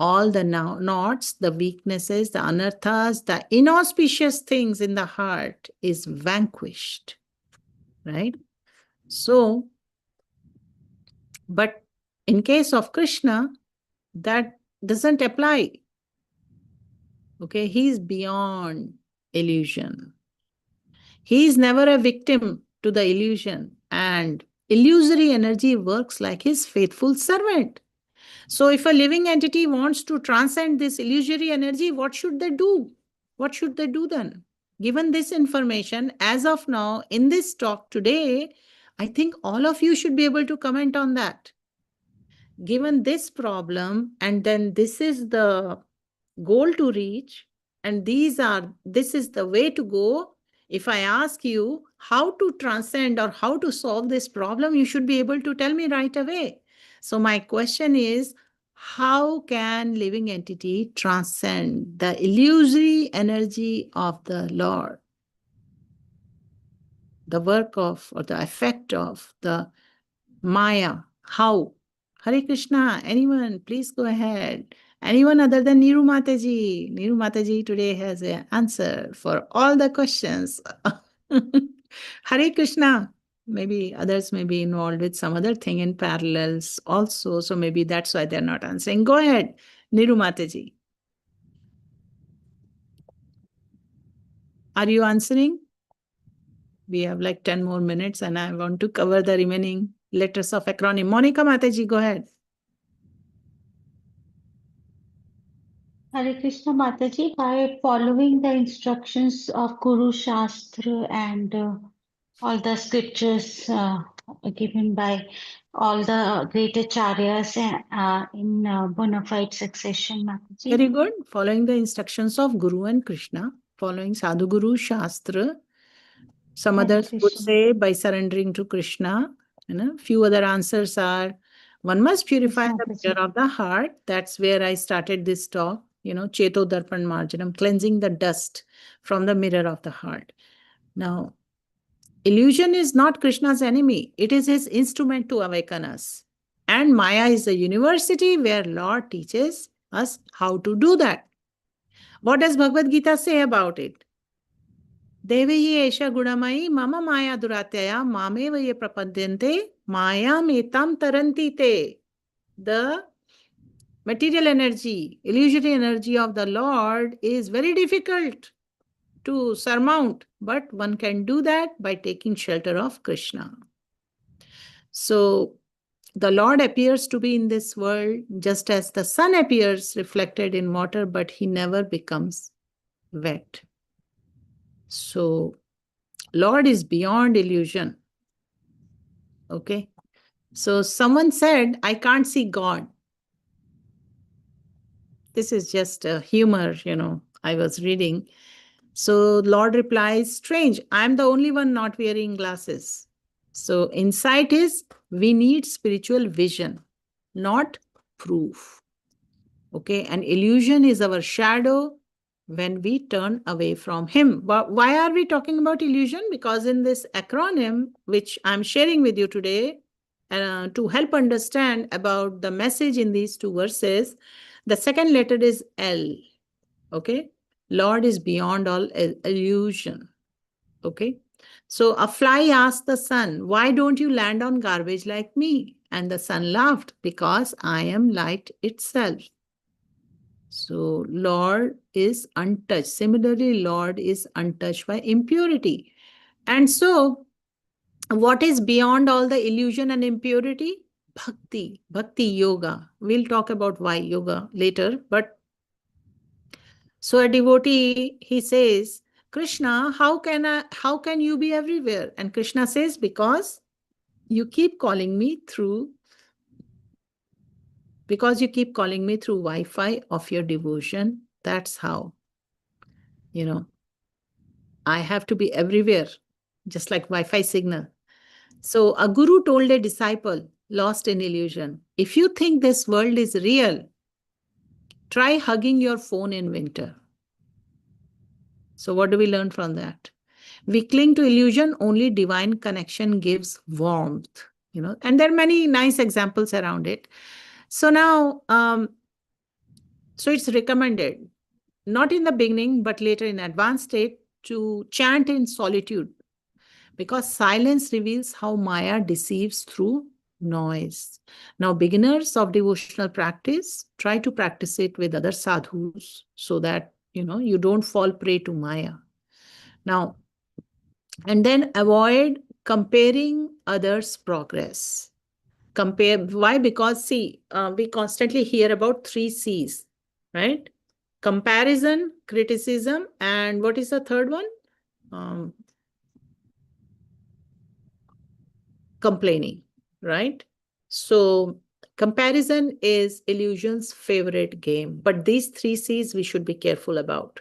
all the knots, the weaknesses, the anarthas, the inauspicious things in the heart is vanquished, right? So, but in case of Krishna, that doesn't apply. Okay, he is beyond illusion. He is never a victim to the illusion, and illusory energy works like his faithful servant. So if a living entity wants to transcend this illusory energy, what should they do? What should they do then? Given this information, as of now, in this talk today, I think all of you should be able to comment on that. Given this problem, and then this is the goal to reach, and this is the way to go. If I ask you how to transcend or how to solve this problem, you should be able to tell me right away. So my question is, how can living entity transcend the illusory energy of the Lord? The work of, or the effect of the Maya. How? Hare Krishna, anyone, please go ahead. Anyone other than Niru Mataji? Niru Mataji today has an answer for all the questions. Hare Krishna. Maybe others may be involved with some other thing in parallels also. So maybe that's why they're not answering. Go ahead, Niru Mataji. Are you answering? We have like 10 more minutes and I want to cover the remaining letters of acronym. Monica Mataji, go ahead. Hare Krishna Mataji, by following the instructions of Guru Shastra and all the scriptures given by all the great acharyas in bona fide succession, Mataji. Very good. Following the instructions of Guru and Krishna, following Sadhu Guru Shastra. Some Hare others would Krishna. say by surrendering to Krishna. Few other answers are, one must purify Yes, the Mataji. mirror of the heart. That's where I started this talk. Cheto Darpan Marjanam, cleansing the dust from the mirror of the heart. Now, illusion is not Krishna's enemy. It is his instrument to awaken us. And Maya is the university where Lord teaches us how to do that. What does Bhagavad Gita say about it? Devi esha gudamai mama maya duratyaya mameva ye prapadyante maya metam taranti te. The material energy, illusory energy of the Lord is very difficult to surmount, but one can do that by taking shelter of Krishna. So the Lord appears to be in this world just as the sun appears reflected in water, but he never becomes wet. So Lord is beyond illusion. Okay. So someone said, I can't see God. This is just a humor, I was reading. So Lord replies, strange, I'm the only one not wearing glasses. So insight is, we need spiritual vision, not proof. Okay, and illusion is our shadow when we turn away from him. But why are we talking about illusion? Because in this acronym, which I'm sharing with you today, to help understand about the message in these two verses, the second letter is L. Okay, Lord is beyond all illusion. Okay, so a fly asked the sun, why don't you land on garbage like me? And the sun laughed, because I am light itself. So Lord is untouched. Similarly, Lord is untouched by impurity. And so what is beyond all the illusion and impurity? Bhakti, bhakti yoga. We'll talk about why yoga later. But so a devotee, he says, Krishna, how can you be everywhere? And Krishna says, because you keep calling me through Because you keep calling me through Wi-Fi of your devotion. That's how, I have to be everywhere, just like Wi-Fi signal. So a guru told a disciple lost in illusion, if you think this world is real, try hugging your phone in winter. So what do we learn from that? We cling to illusion, only divine connection gives warmth, and there are many nice examples around it. So now, so it's recommended, not in the beginning, but later in advanced state, to chant in solitude, because silence reveals how Maya deceives through noise. Now, beginners of devotional practice, try to practice it with other sadhus so that, you don't fall prey to Maya. Now, and then avoid comparing others' progress. Why? Because see, we constantly hear about 3 C's, right? Comparison, criticism, and what is the third one? Complaining, right? So comparison is illusion's favorite game, but these 3 C's we should be careful about.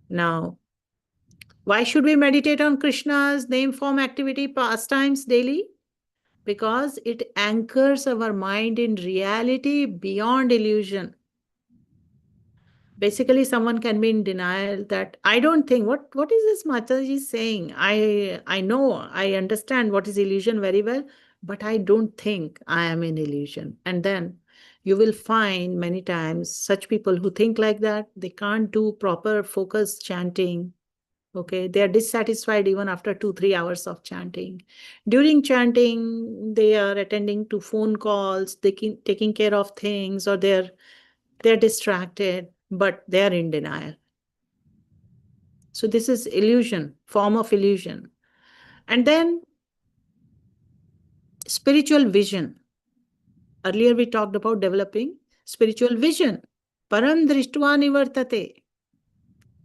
Now, why should we meditate on Krishna's name, form, activity, pastimes daily? Because it anchors our mind in reality beyond illusion. Basically, someone can be in denial that I don't think, what is this Mataji saying? I know, I understand what is illusion very well, but I don't think I am in illusion. And then you will find many times such people who think like that, they can't do proper focused chanting. Okay, they are dissatisfied even after 2-3 hours of chanting. During chanting, they are attending to phone calls, taking care of things, or they're distracted, but they are in denial. So this is illusion, form of illusion. And then spiritual vision. Earlier we talked about developing spiritual vision. Param drishtva nivartate.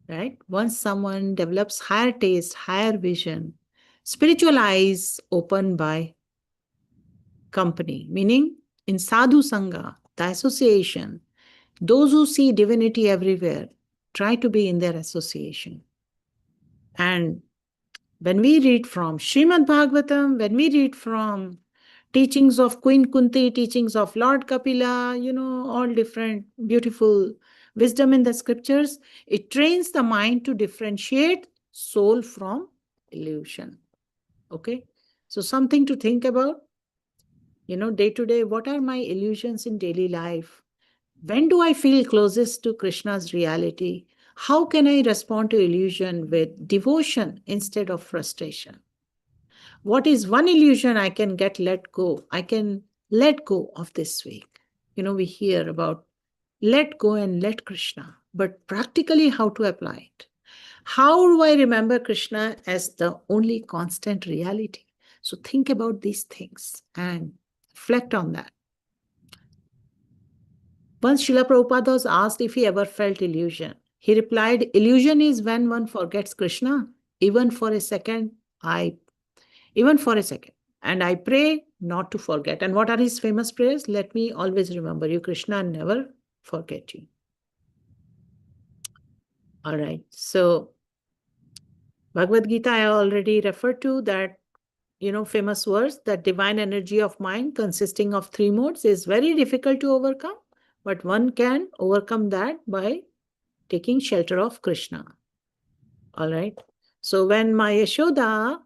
Right? Once someone develops higher taste, higher vision, spiritual eyes open by company, meaning in sadhu sangha, the association, those who see divinity everywhere, try to be in their association. And when we read from Srimad Bhagavatam, when we read from teachings of Queen Kunti, teachings of Lord Kapila, all different beautiful wisdom in the scriptures, it trains the mind to differentiate soul from illusion. Okay? So something to think about, day to day, what are my illusions in daily life? When do I feel closest to Krishna's reality? How can I respond to illusion with devotion instead of frustration? What is one illusion I can let go? I can let go of this week. We hear about let go and let Krishna, but practically how to apply it? How do I remember Krishna as the only constant reality? So think about these things and reflect on that. Once Srila Prabhupada was asked if he ever felt illusion. He replied, illusion is when one forgets Krishna, even for a second, and I pray not to forget. And what are his famous prayers? Let me always remember you, Krishna, and never forget you. All right. So Bhagavad Gita, I already referred to that, famous verse, that divine energy of mind consisting of 3 modes is very difficult to overcome, but one can overcome that by taking shelter of Krishna. All right. So when my Yashoda,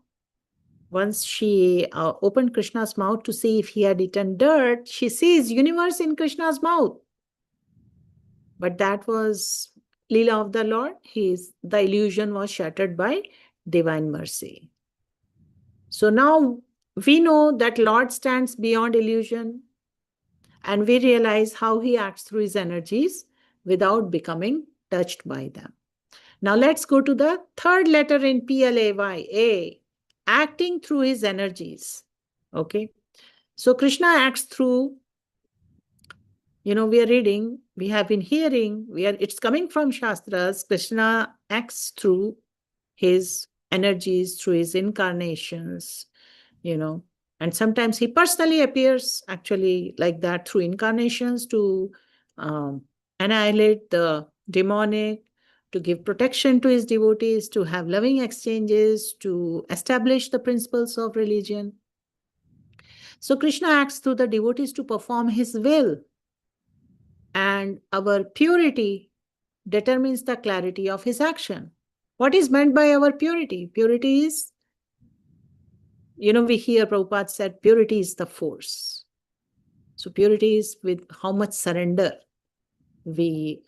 once she opened Krishna's mouth to see if he had eaten dirt, she sees universe in Krishna's mouth. But that was Leela of the Lord. The illusion was shattered by divine mercy. So now we know that Lord stands beyond illusion, and we realize how he acts through his energies without becoming touched by them. Now let's go to the third letter in PLAY, A, acting through his energies. Okay. So Krishna acts through, we are reading, we have been hearing, it's coming from Shastras. Krishna acts through his energies, through his incarnations, And sometimes he personally appears actually like that through incarnations to annihilate the demonic, to give protection to his devotees, to have loving exchanges, to establish the principles of religion. So Krishna acts through the devotees to perform his will. And our purity determines the clarity of his action. What is meant by our purity? Purity is, we hear Prabhupada said, purity is the force. So purity is with how much surrender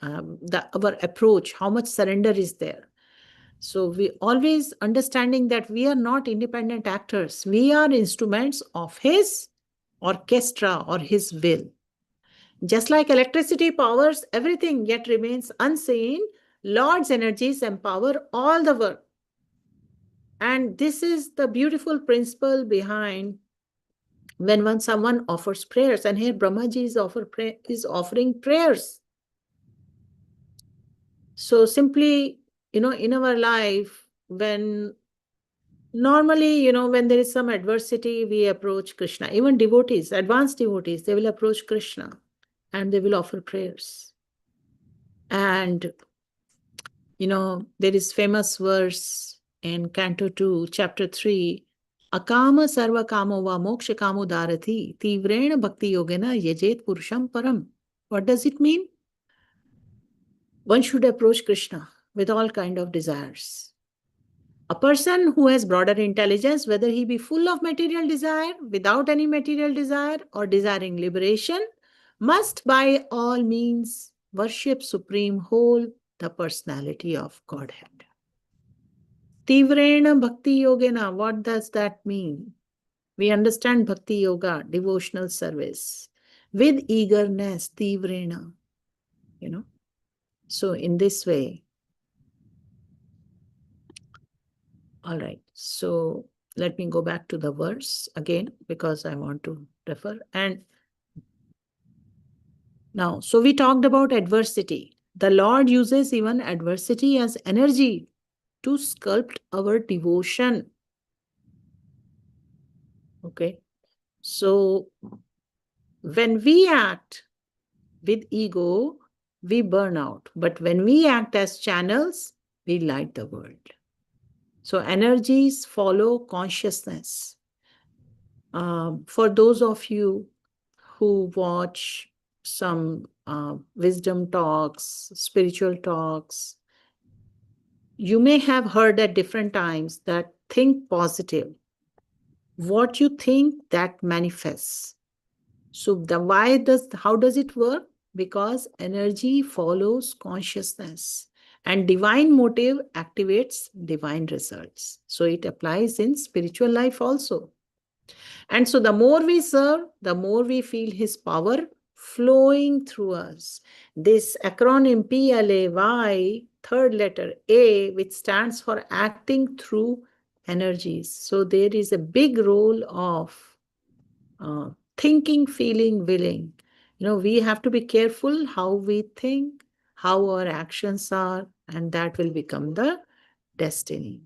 our approach, how much surrender is there. So we always understanding that we are not independent actors. We are instruments of his orchestra or his will. Just like electricity powers everything yet remains unseen, Lord's energies empower all the world. And this is the beautiful principle behind when someone offers prayers. And here Brahmaji is offering prayers. So simply, in our life, when normally, when there is some adversity, we approach Krishna. Even devotees, advanced devotees, they will approach Krishna and they will offer prayers. And, there is famous verse in Canto 2, Chapter 3, Akama sarva kamo va moksha kamo dharati tivrena bhakti yogena yajet purusham param. What does it mean? One should approach Krishna with all kind of desires. A person who has broader intelligence, whether he be full of material desire, without any material desire, or desiring liberation, must by all means worship Supreme Whole, the personality of Godhead. Tivrena bhakti yogena, what does that mean? We understand bhakti yoga, devotional service, with eagerness, tivrena, So in this way, all right, so let me go back to the verse again because I want to refer. And now, so we talked about adversity. The Lord uses even adversity as energy to sculpt our devotion. Okay, so when we act with ego, we burn out. But when we act as channels, we light the world. So energies follow consciousness. For those of you who watch some wisdom talks, spiritual talks, you may have heard at different times that think positive. What you think, that manifests. So how does it work? Because energy follows consciousness and divine motive activates divine results. So it applies in spiritual life also. And so the more we serve, the more we feel his power flowing through us. This acronym PLAY, third letter A, which stands for acting through energies. So there is a big role of thinking, feeling, willing. We have to be careful how we think, how our actions are, and that will become the destiny.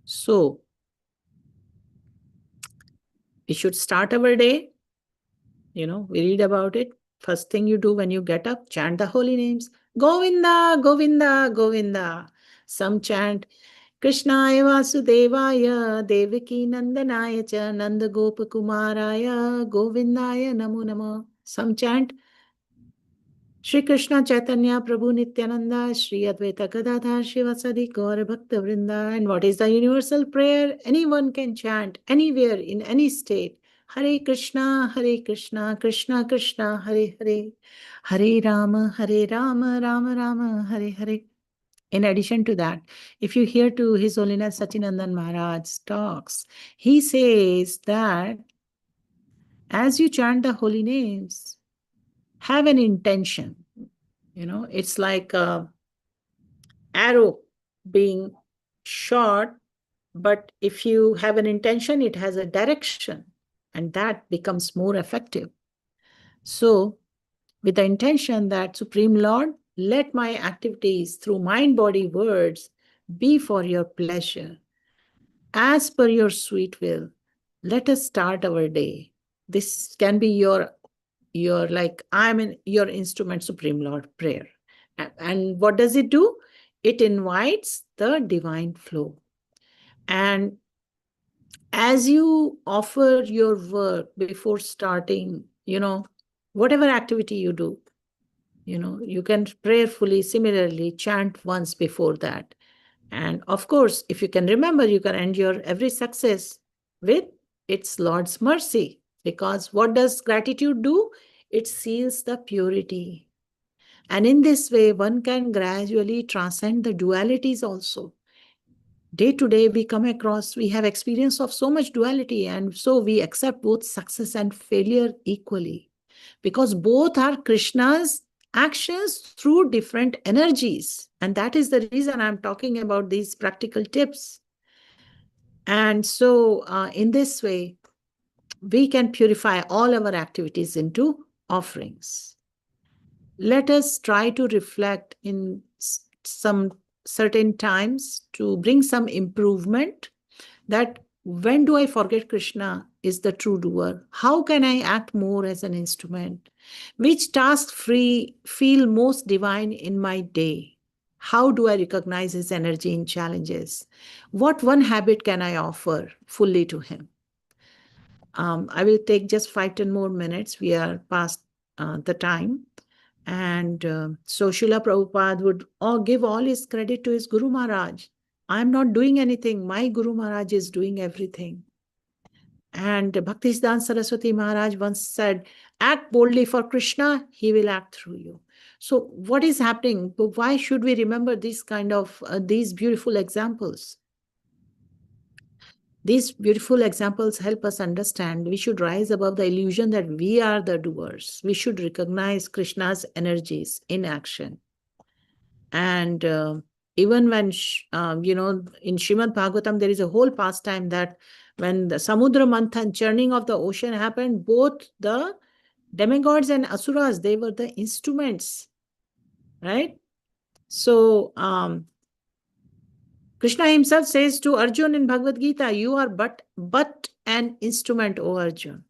So we should start our day. We read about it. First thing you do when you get up, chant the holy names. Govinda, Govinda, Govinda. Some chant Krishnaya Vasudevaya Devaki Nandanaya Cha Nanda Gopakumaraya Govindaya Namo Namo. Some chant Shri Krishna Chaitanya Prabhu Nityananda Shri Advaita Gadadhar Shivasadi Gaura Bhakta Vrinda. And what is the universal prayer? Anyone can chant anywhere in any state. Hare Krishna, Krishna Krishna, Hare Hare, Hare Rama, Rama Rama, Hare Hare. In addition to that, if you hear to His Holiness Sachinandan Maharaj's talks, he says that as you chant the holy names, have an intention. It's like an arrow being shot, but if you have an intention, it has a direction, and that becomes more effective. So, with the intention that Supreme Lord, let my activities through mind, body, words be for your pleasure, as per your sweet will, let us start our day. This can be your like, I'm in your instrument, Supreme Lord prayer. And what does it do? It invites the divine flow. And as you offer your work before starting, whatever activity you do, you can prayerfully, similarly, chant once before that. And of course, if you can remember, you can end your every success with its Lord's mercy. Because what does gratitude do? It seals the purity. And in this way, one can gradually transcend the dualities also. Day to day, we come across, we have experience of so much duality, and so we accept both success and failure equally. Because both are Krishna's actions through different energies. And that is the reason I'm talking about these practical tips. And so in this way, we can purify all our activities into offerings. Let us try to reflect in some certain times to bring some improvement, that when do I forget Krishna is the true doer? How can I act more as an instrument? Which tasks feel most divine in my day? How do I recognize his energy in challenges? What one habit can I offer fully to him? I will take just 5-10 more minutes. We are past the time. And so Srila Prabhupada would give all his credit to his Guru Maharaj. I'm not doing anything. My Guru Maharaj is doing everything. And Bhaktisiddhanta Saraswati Maharaj once said, act boldly for Krishna, he will act through you. So what is happening? Why should we remember these kind of, these beautiful examples? These beautiful examples help us understand we should rise above the illusion that we are the doers. We should recognize Krishna's energies in action. And even when, in Srimad Bhagavatam, there is a whole pastime that when the Samudra Manthan, churning of the ocean happened, both the demigods and asuras, they were the instruments, right? So Krishna himself says to Arjun in Bhagavad Gita, you are but an instrument, O Arjun.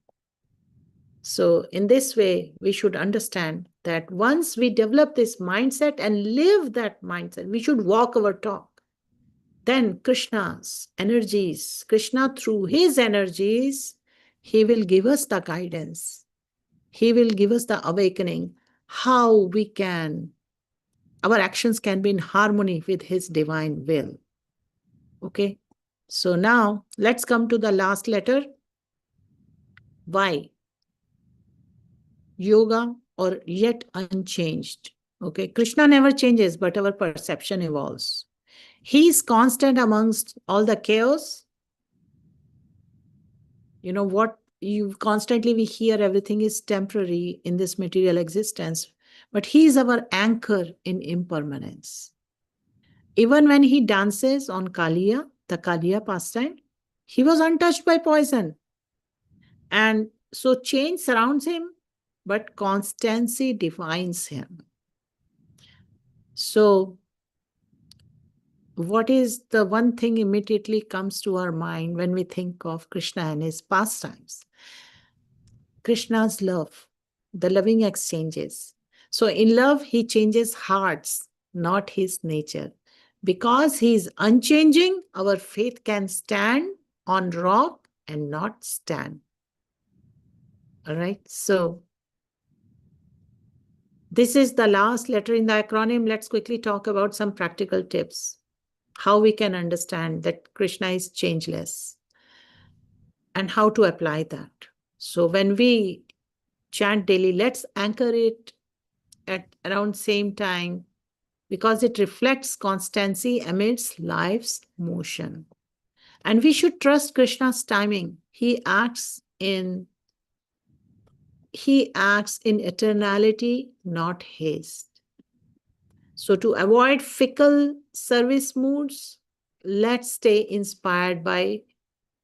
So in this way, we should understand that once we develop this mindset and live that mindset, we should walk our talk. Then Krishna's energies, Krishna through his energies, he will give us the guidance. He will give us the awakening, how we can, our actions can be in harmony with his divine will. Okay, so now let's come to the last letter. Why? Yoga or yet unchanged. Okay, Krishna never changes, but our perception evolves. He is constant amongst all the chaos. What you constantly we hear, everything is temporary in this material existence, but he is our anchor in impermanence. Even when he dances on Kaliya, the Kaliya pastime, he was untouched by poison. And so change surrounds him, but constancy defines him. So what is the one thing immediately comes to our mind when we think of Krishna and his pastimes? Krishna's love, the loving exchanges. So in love, he changes hearts, not his nature. Because he is unchanging, our faith can stand on rock and not stand. All right, so this is the last letter in the acronym. Let's quickly talk about some practical tips. How we can understand that Krishna is changeless and how to apply that. So when we chant daily, let's anchor it at around same time, because it reflects constancy amidst life's motion. And we should trust Krishna's timing. He acts in eternality, not haste. So to avoid fickle service moods, let's stay inspired by,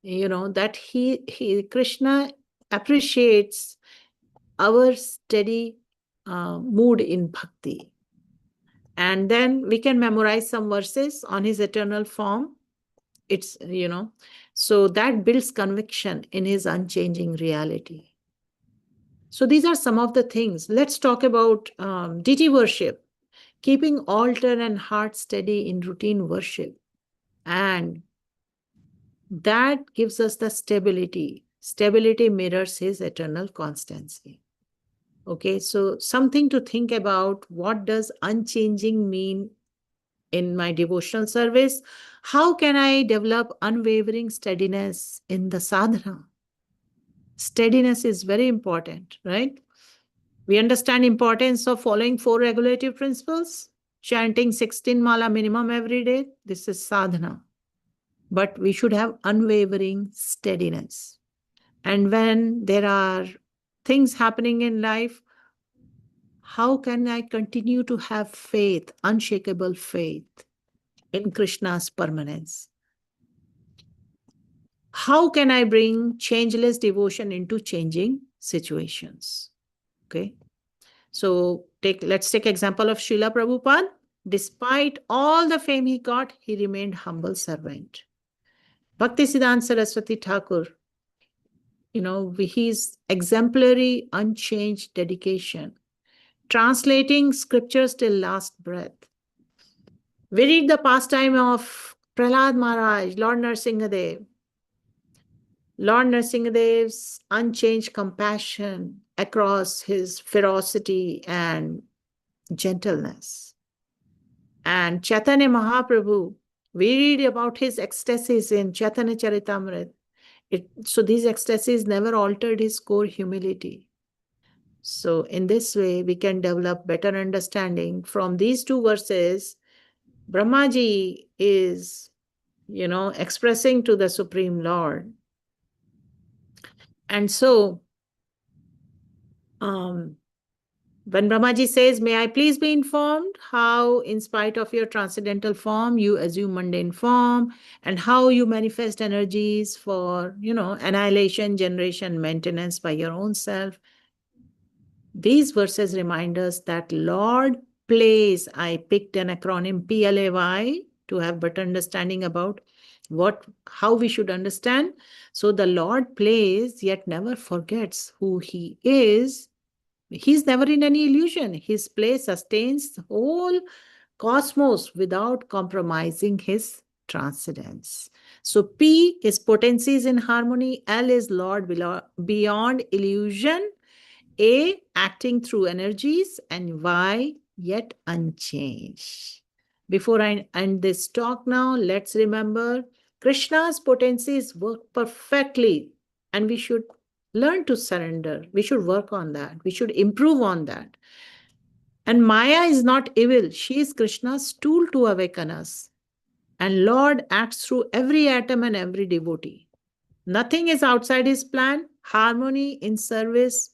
that Krishna appreciates our steady mood in bhakti. And then we can memorize some verses on his eternal form. It's, so that builds conviction in his unchanging reality. So these are some of the things. Let's talk about deity worship, keeping altar and heart steady in routine worship. And that gives us the stability. Stability mirrors his eternal constancy. Okay, so something to think about. What does unchanging mean in my devotional service? How can I develop unwavering steadiness in the sadhana? Steadiness is very important, right? We understand importance of following 4 regulative principles, chanting 16 mala minimum every day. This is sadhana. But we should have unwavering steadiness. And when there are things happening in life, how can I continue to have faith, unshakable faith in Krishna's permanence? How can I bring changeless devotion into changing situations? Okay. So let's take example of Srila Prabhupada. Despite all the fame he got, he remained humble servant. Bhaktisiddhanta Saraswati Thakur, his exemplary, unchanged dedication, translating scriptures till last breath. We read the pastime of Prahlad Maharaj, Lord Nrsimhadev. Lord Nrsimhadev's unchanged compassion across his ferocity and gentleness. And Chaitanya Mahaprabhu, we read about his ecstasies in Chaitanya Charitamrita. So these ecstasies never altered his core humility. So in this way, we can develop better understanding. From these 2 verses, Brahmaji is, expressing to the Supreme Lord. And so, when Brahmaji says, may I please be informed how, in spite of your transcendental form, you assume mundane form, and how you manifest energies for, annihilation, generation, maintenance by your own self. These verses remind us that Lord plays. I picked an acronym PLAY to have better understanding about how we should understand. So the Lord plays, yet never forgets who he is. He's never in any illusion. His play sustains the whole cosmos without compromising his transcendence. So P is potencies in harmony. L is Lord beyond illusion. A, acting through energies. And Y, yet unchanged. Before I end this talk now, let's remember Krishna's potencies work perfectly, and we should learn to surrender. We should work on that. We should improve on that. And Maya is not evil. She is Krishna's tool to awaken us. And Lord acts through every atom and every devotee. Nothing is outside his plan. Harmony in service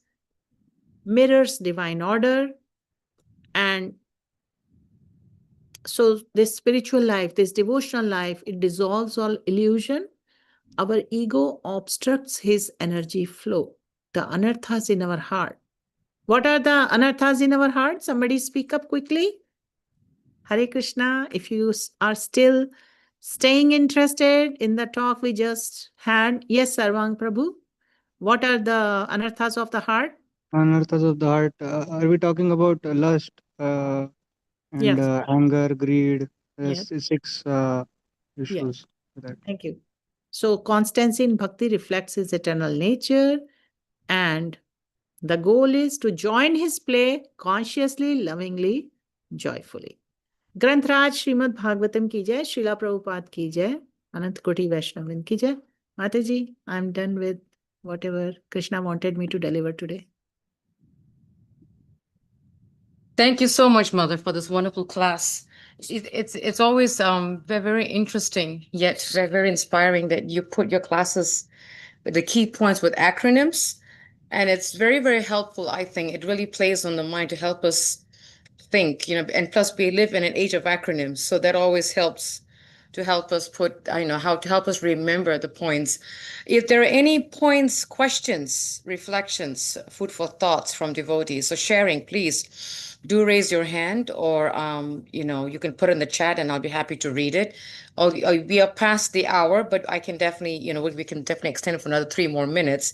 mirrors divine order. And so this spiritual life, this devotional life, it dissolves all illusion. Our ego obstructs his energy flow, the anarthas in our heart. What are the anarthas in our heart? Somebody speak up quickly. Hare Krishna. If you are still staying interested in the talk we just had. Yes, Sarvang Prabhu. What are the anarthas of the heart? Anarthas of the heart. Are we talking about lust and Yes. anger, greed? Yes. 6 issues. That. Thank you. So constancy in bhakti reflects his eternal nature, and the goal is to join his play consciously, lovingly, joyfully. Grantraj Srimad Bhagavatam ki jai, Srila Prabhupada ki jai, Anant Koti Vaishnavin ki jai. Mataji, I'm done with whatever Krishna wanted me to deliver today. Thank you so much, Mother, for this wonderful class. It's always very, very interesting, yet very, very inspiring that you put your classes with the key points with acronyms. And it's very, very helpful, I think. It really plays on the mind to help us think, and plus we live in an age of acronyms. So that always helps to help us how to help us remember the points. If there are any points, questions, reflections, food for thoughts from devotees, so sharing, please do raise your hand, or you can put in the chat and I'll be happy to read it. We are past the hour, but I can definitely, we can definitely extend it for another 3 more minutes.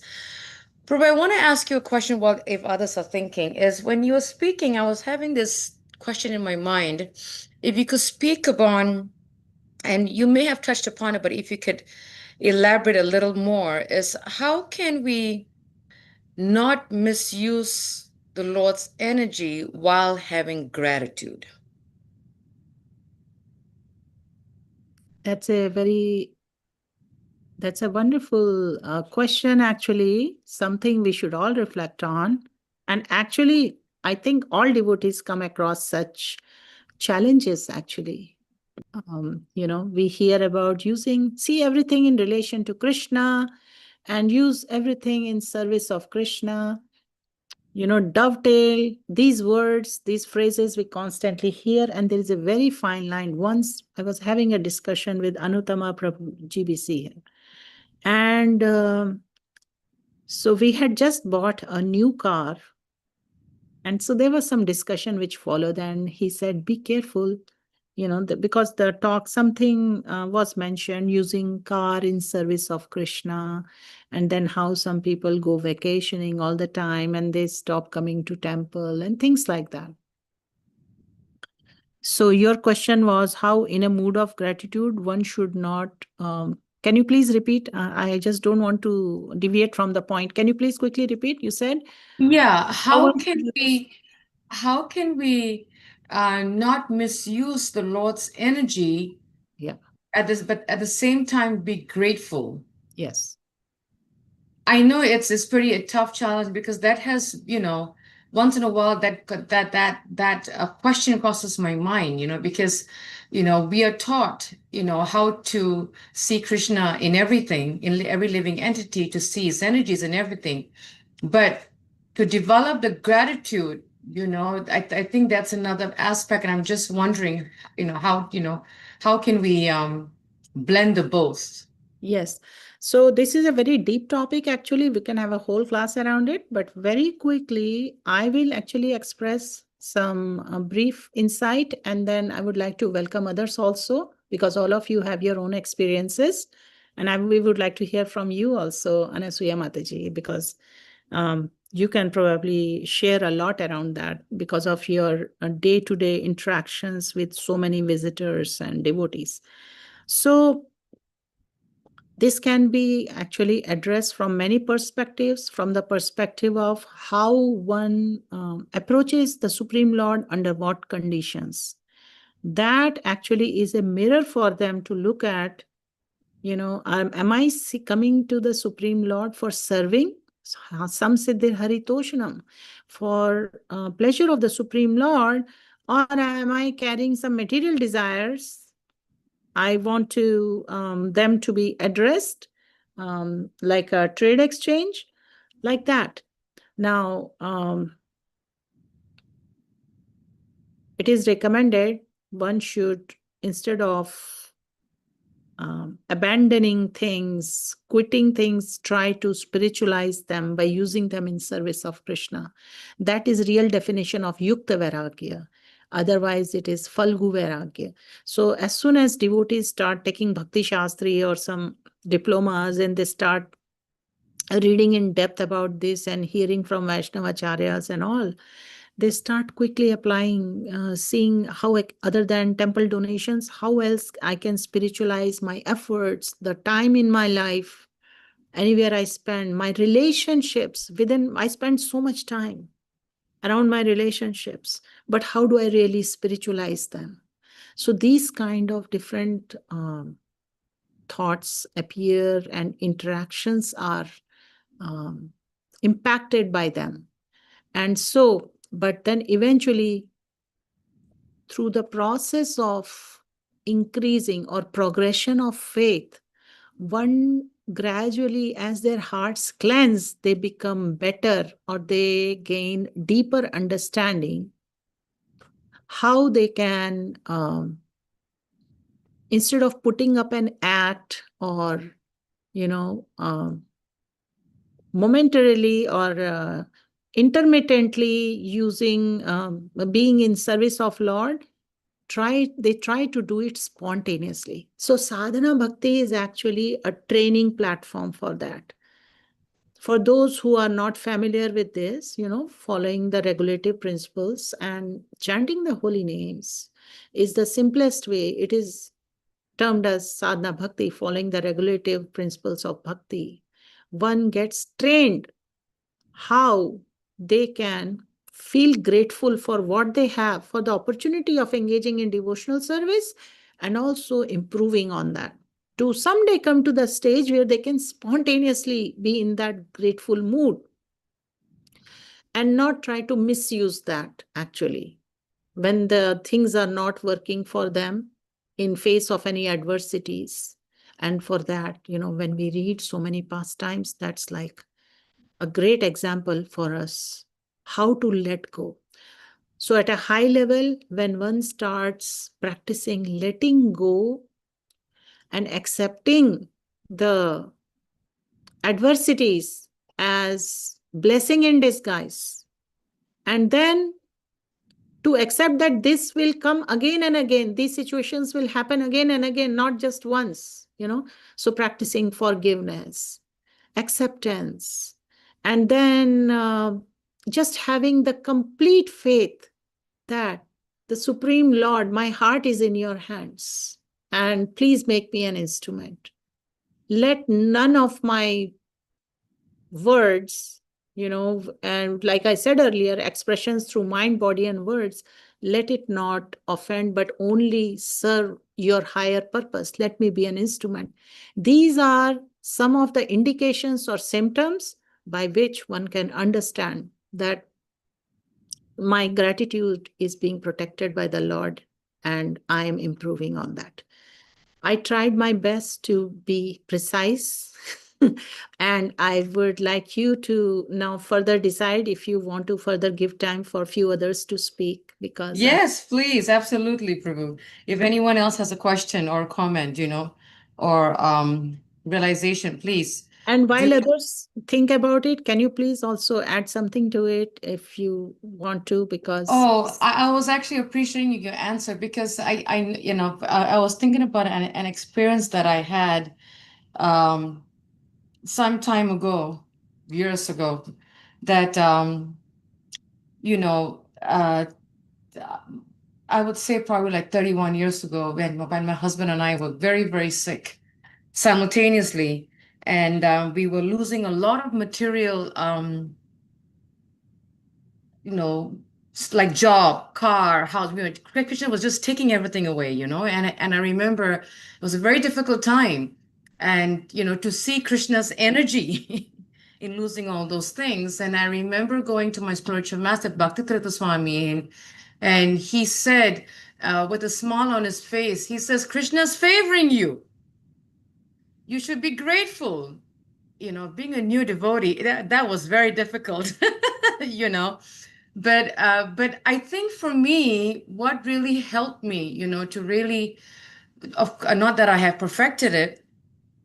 Prabhu, I want to ask you a question while if others are thinking, is when you were speaking, I was having this question in my mind. If you could speak upon, and you may have touched upon it, but if you could elaborate a little more, is how can we not misuse the Lord's energy while having gratitude? That's a wonderful question, actually, something we should all reflect on. And actually, I think all devotees come across such challenges, actually. We hear about see everything in relation to Krishna and use everything in service of Krishna. Dovetail, these words, these phrases we constantly hear, and there is a very fine line. Once I was having a discussion with Anuttama Prabhu GBC here, and so we had just bought a new car, and so there was some discussion which followed, and he said, be careful, because the talk, something was mentioned, using car in service of Krishna, and then how some people go vacationing all the time and they stop coming to temple and things like that. So your question was how in a mood of gratitude one should not, can you please repeat? I just don't want to deviate from the point. Can you please quickly repeat? You said? Yeah, how can we not misuse the Lord's energy? Yeah. But at the same time be grateful. Yes. I know it's pretty a tough challenge, because that has, once in a while that question crosses my mind, because we are taught, how to see Krishna in everything, in every living entity, to see his energies in everything. But to develop the gratitude, I think that's another aspect, and I'm just wondering, how can we blend the both? Yes. So this is a very deep topic, actually. We can have a whole class around it, but very quickly, I will actually express some brief insight, and then I would like to welcome others also, because all of you have your own experiences, and we would like to hear from you also, Anasuya Mataji, because you can probably share a lot around that because of your day-to-day interactions with so many visitors and devotees. So this can be actually addressed from many perspectives, from the perspective of how one approaches the Supreme Lord under what conditions. That actually is a mirror for them to look at, am I coming to the Supreme Lord for serving? Some siddhir haritoshanam, for pleasure of the Supreme Lord, or am I carrying some material desires? I want to them to be addressed like a trade exchange, like that. Now, it is recommended one should, instead of abandoning things, quitting things, try to spiritualize them by using them in service of Krishna. That is real definition of yukta vairagya. Otherwise, it is falgu vairagya. So as soon as devotees start taking Bhakti Shastri or some diplomas, and they start reading in depth about this and hearing from Vaishnavacharyas and all, they start quickly applying, seeing how, other than temple donations, how else I can spiritualize my efforts, the time in my life, anywhere I spend, my relationships. I spend so much time around my relationships, but how do I really spiritualize them? So these kind of different thoughts appear, and interactions are impacted by them. And so, but then eventually, through the process of increasing or progression of faith, one gradually, as their hearts cleanse, they become better, or they gain deeper understanding how they can instead of putting up an act or, momentarily or intermittently using, being in service of Lord, they try to do it spontaneously. So sadhana bhakti is actually a training platform for that. For those who are not familiar with this, following the regulative principles and chanting the holy names is the simplest way. It is termed as sadhana bhakti, following the regulative principles of bhakti. One gets trained how they can feel grateful for what they have, for the opportunity of engaging in devotional service, and also improving on that, to someday come to the stage where they can spontaneously be in that grateful mood and not try to misuse that, actually, when the things are not working for them in face of any adversities. And for that, when we read so many pastimes, that's like a great example for us how to let go. So at a high level, when one starts practicing letting go and accepting the adversities as blessing in disguise, and then to accept that this will come again and again, these situations will happen again and again, not just once, so practicing forgiveness, acceptance, and then just having the complete faith that the Supreme Lord, my heart is in your hands, and please make me an instrument. Let none of my words, and like I said earlier, expressions through mind, body, and words, let it not offend, but only serve your higher purpose. Let me be an instrument. These are some of the indications or symptoms by which one can understand that my gratitude is being protected by the Lord, and I am improving on that. I tried my best to be precise. And I would like you to now further decide if you want to further give time for a few others to speak, because Yes, please, absolutely, Prabhu. If anyone else has a question or comment, or realization, please. and while do- others think about it, can you please also add something to it if you want to? Because Oh, I was actually appreciating your answer because I was thinking about an experience that I had some time ago, years ago, that I would say probably like 31 years ago when my husband and I were very, very sick simultaneously, and we were losing a lot of material, like job, car, house. Krishna was just taking everything away, and I remember it was a very difficult time, and to see Krishna's energy in losing all those things. And I remember going to my spiritual master, Bhakti Swami, and he said, with a smile on his face, he says, Krishna's favoring you. You should be grateful. Being a new devotee, that was very difficult, But I think for me, what really helped me, to really, not that I have perfected it,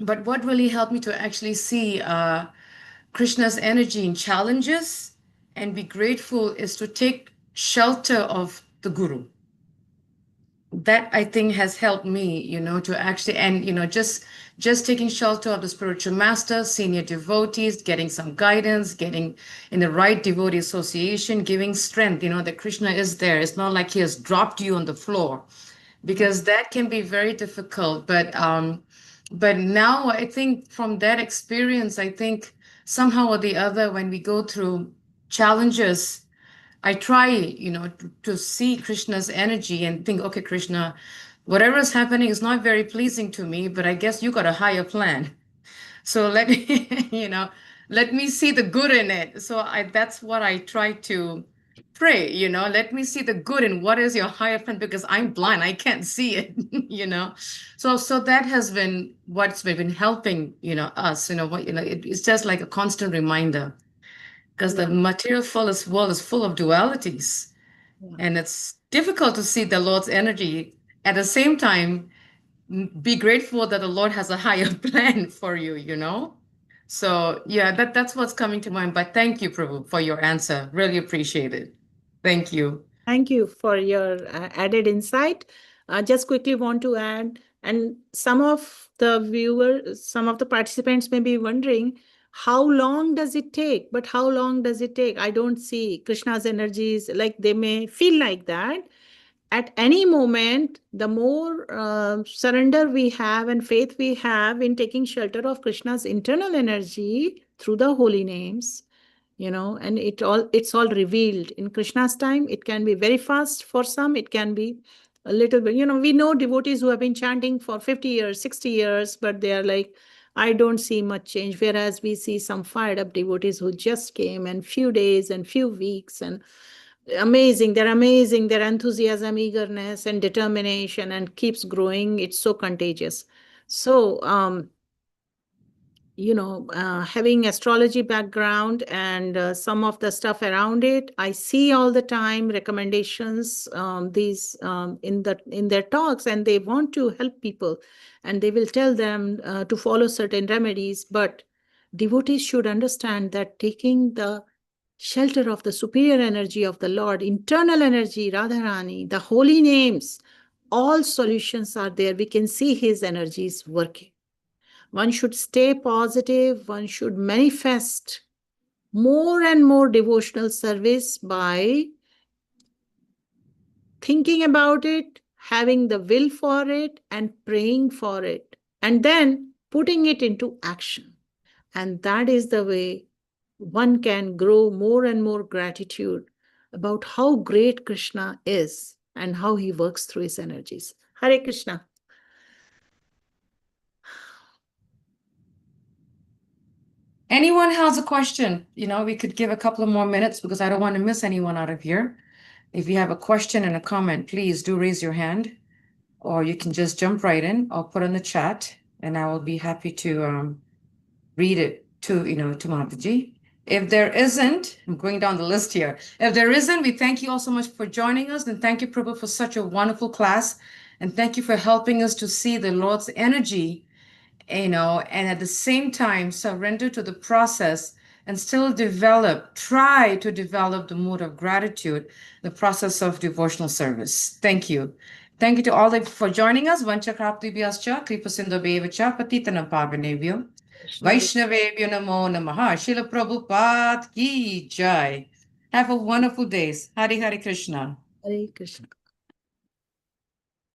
but what really helped me to actually see Krishna's energy in challenges and be grateful is to take shelter of the Guru. That I think has helped me, to actually, and just taking shelter of the spiritual master, senior devotees, getting some guidance, getting in the right devotee association, giving strength, that Krishna is there. It's not like he has dropped you on the floor, because that can be very difficult. But now I think from that experience, I think somehow or the other, when we go through challenges, I try, to see Krishna's energy and think, okay, Krishna, whatever is happening is not very pleasing to me, but I guess you got a higher plan. So let me, let me see the good in it. So that's what I try to pray, let me see the good in what is your higher plan, because I'm blind, I can't see it, So that has been what's been helping, us, it's just like a constant reminder, because the material world is full of dualities, and it's difficult to see the Lord's energy. At the same time, be grateful that the Lord has a higher plan for you, you know? So yeah, that's what's coming to mind. But thank you, Prabhu, for your answer. Really appreciate it. Thank you. Thank you for your added insight. Just quickly want to add, and some of the viewers, some of the participants may be wondering, how long does it take? But how long does it take? I don't see Krishna's energies, like they may feel like that. At any moment, the more surrender we have and faith we have in taking shelter of Krishna's internal energy through the holy names, and it's all revealed in Krishna's time. It can be very fast for some, it can be a little bit, we know devotees who have been chanting for 50 years, 60 years, but they are like, I don't see much change. Whereas we see some fired up devotees who just came and few days and few weeks, and amazing, their enthusiasm, eagerness, and determination, and keeps growing. It's so contagious. So having astrology background and some of the stuff around it, I see all the time recommendations, these in their talks, and they want to help people, and they will tell them to follow certain remedies. But devotees should understand that taking the shelter of the superior energy of the Lord, internal energy, Radharani, the holy names, all solutions are there. We can see his energies working. One should stay positive. One should manifest more and more devotional service by thinking about it, having the will for it, and praying for it, and then putting it into action. And that is the way one can grow more and more gratitude about how great Krishna is and how he works through his energies. Hare Krishna. Anyone has a question? We could give a couple of more minutes because I don't want to miss anyone out of here. If you have a question and a comment, please do raise your hand, or you can just jump right in or put in the chat, and I will be happy to read it to Mataji. If there isn't, I'm going down the list here. If there isn't, we thank you all so much for joining us, and thank you, Prabhu, for such a wonderful class, and thank you for helping us to see the Lord's energy, and at the same time surrender to the process and still try to develop the mood of gratitude, the process of devotional service. Thank you. Thank you to all of you for joining us. Vanchakraptibhyascha, Kripasindobheva-cha, Patitanam Pavanebhyo, Vaishnavebhyo Namo Namaha. Srila Prabhupada ki jai. Have a wonderful day. Hare Hare Krishna. Hare Krishna.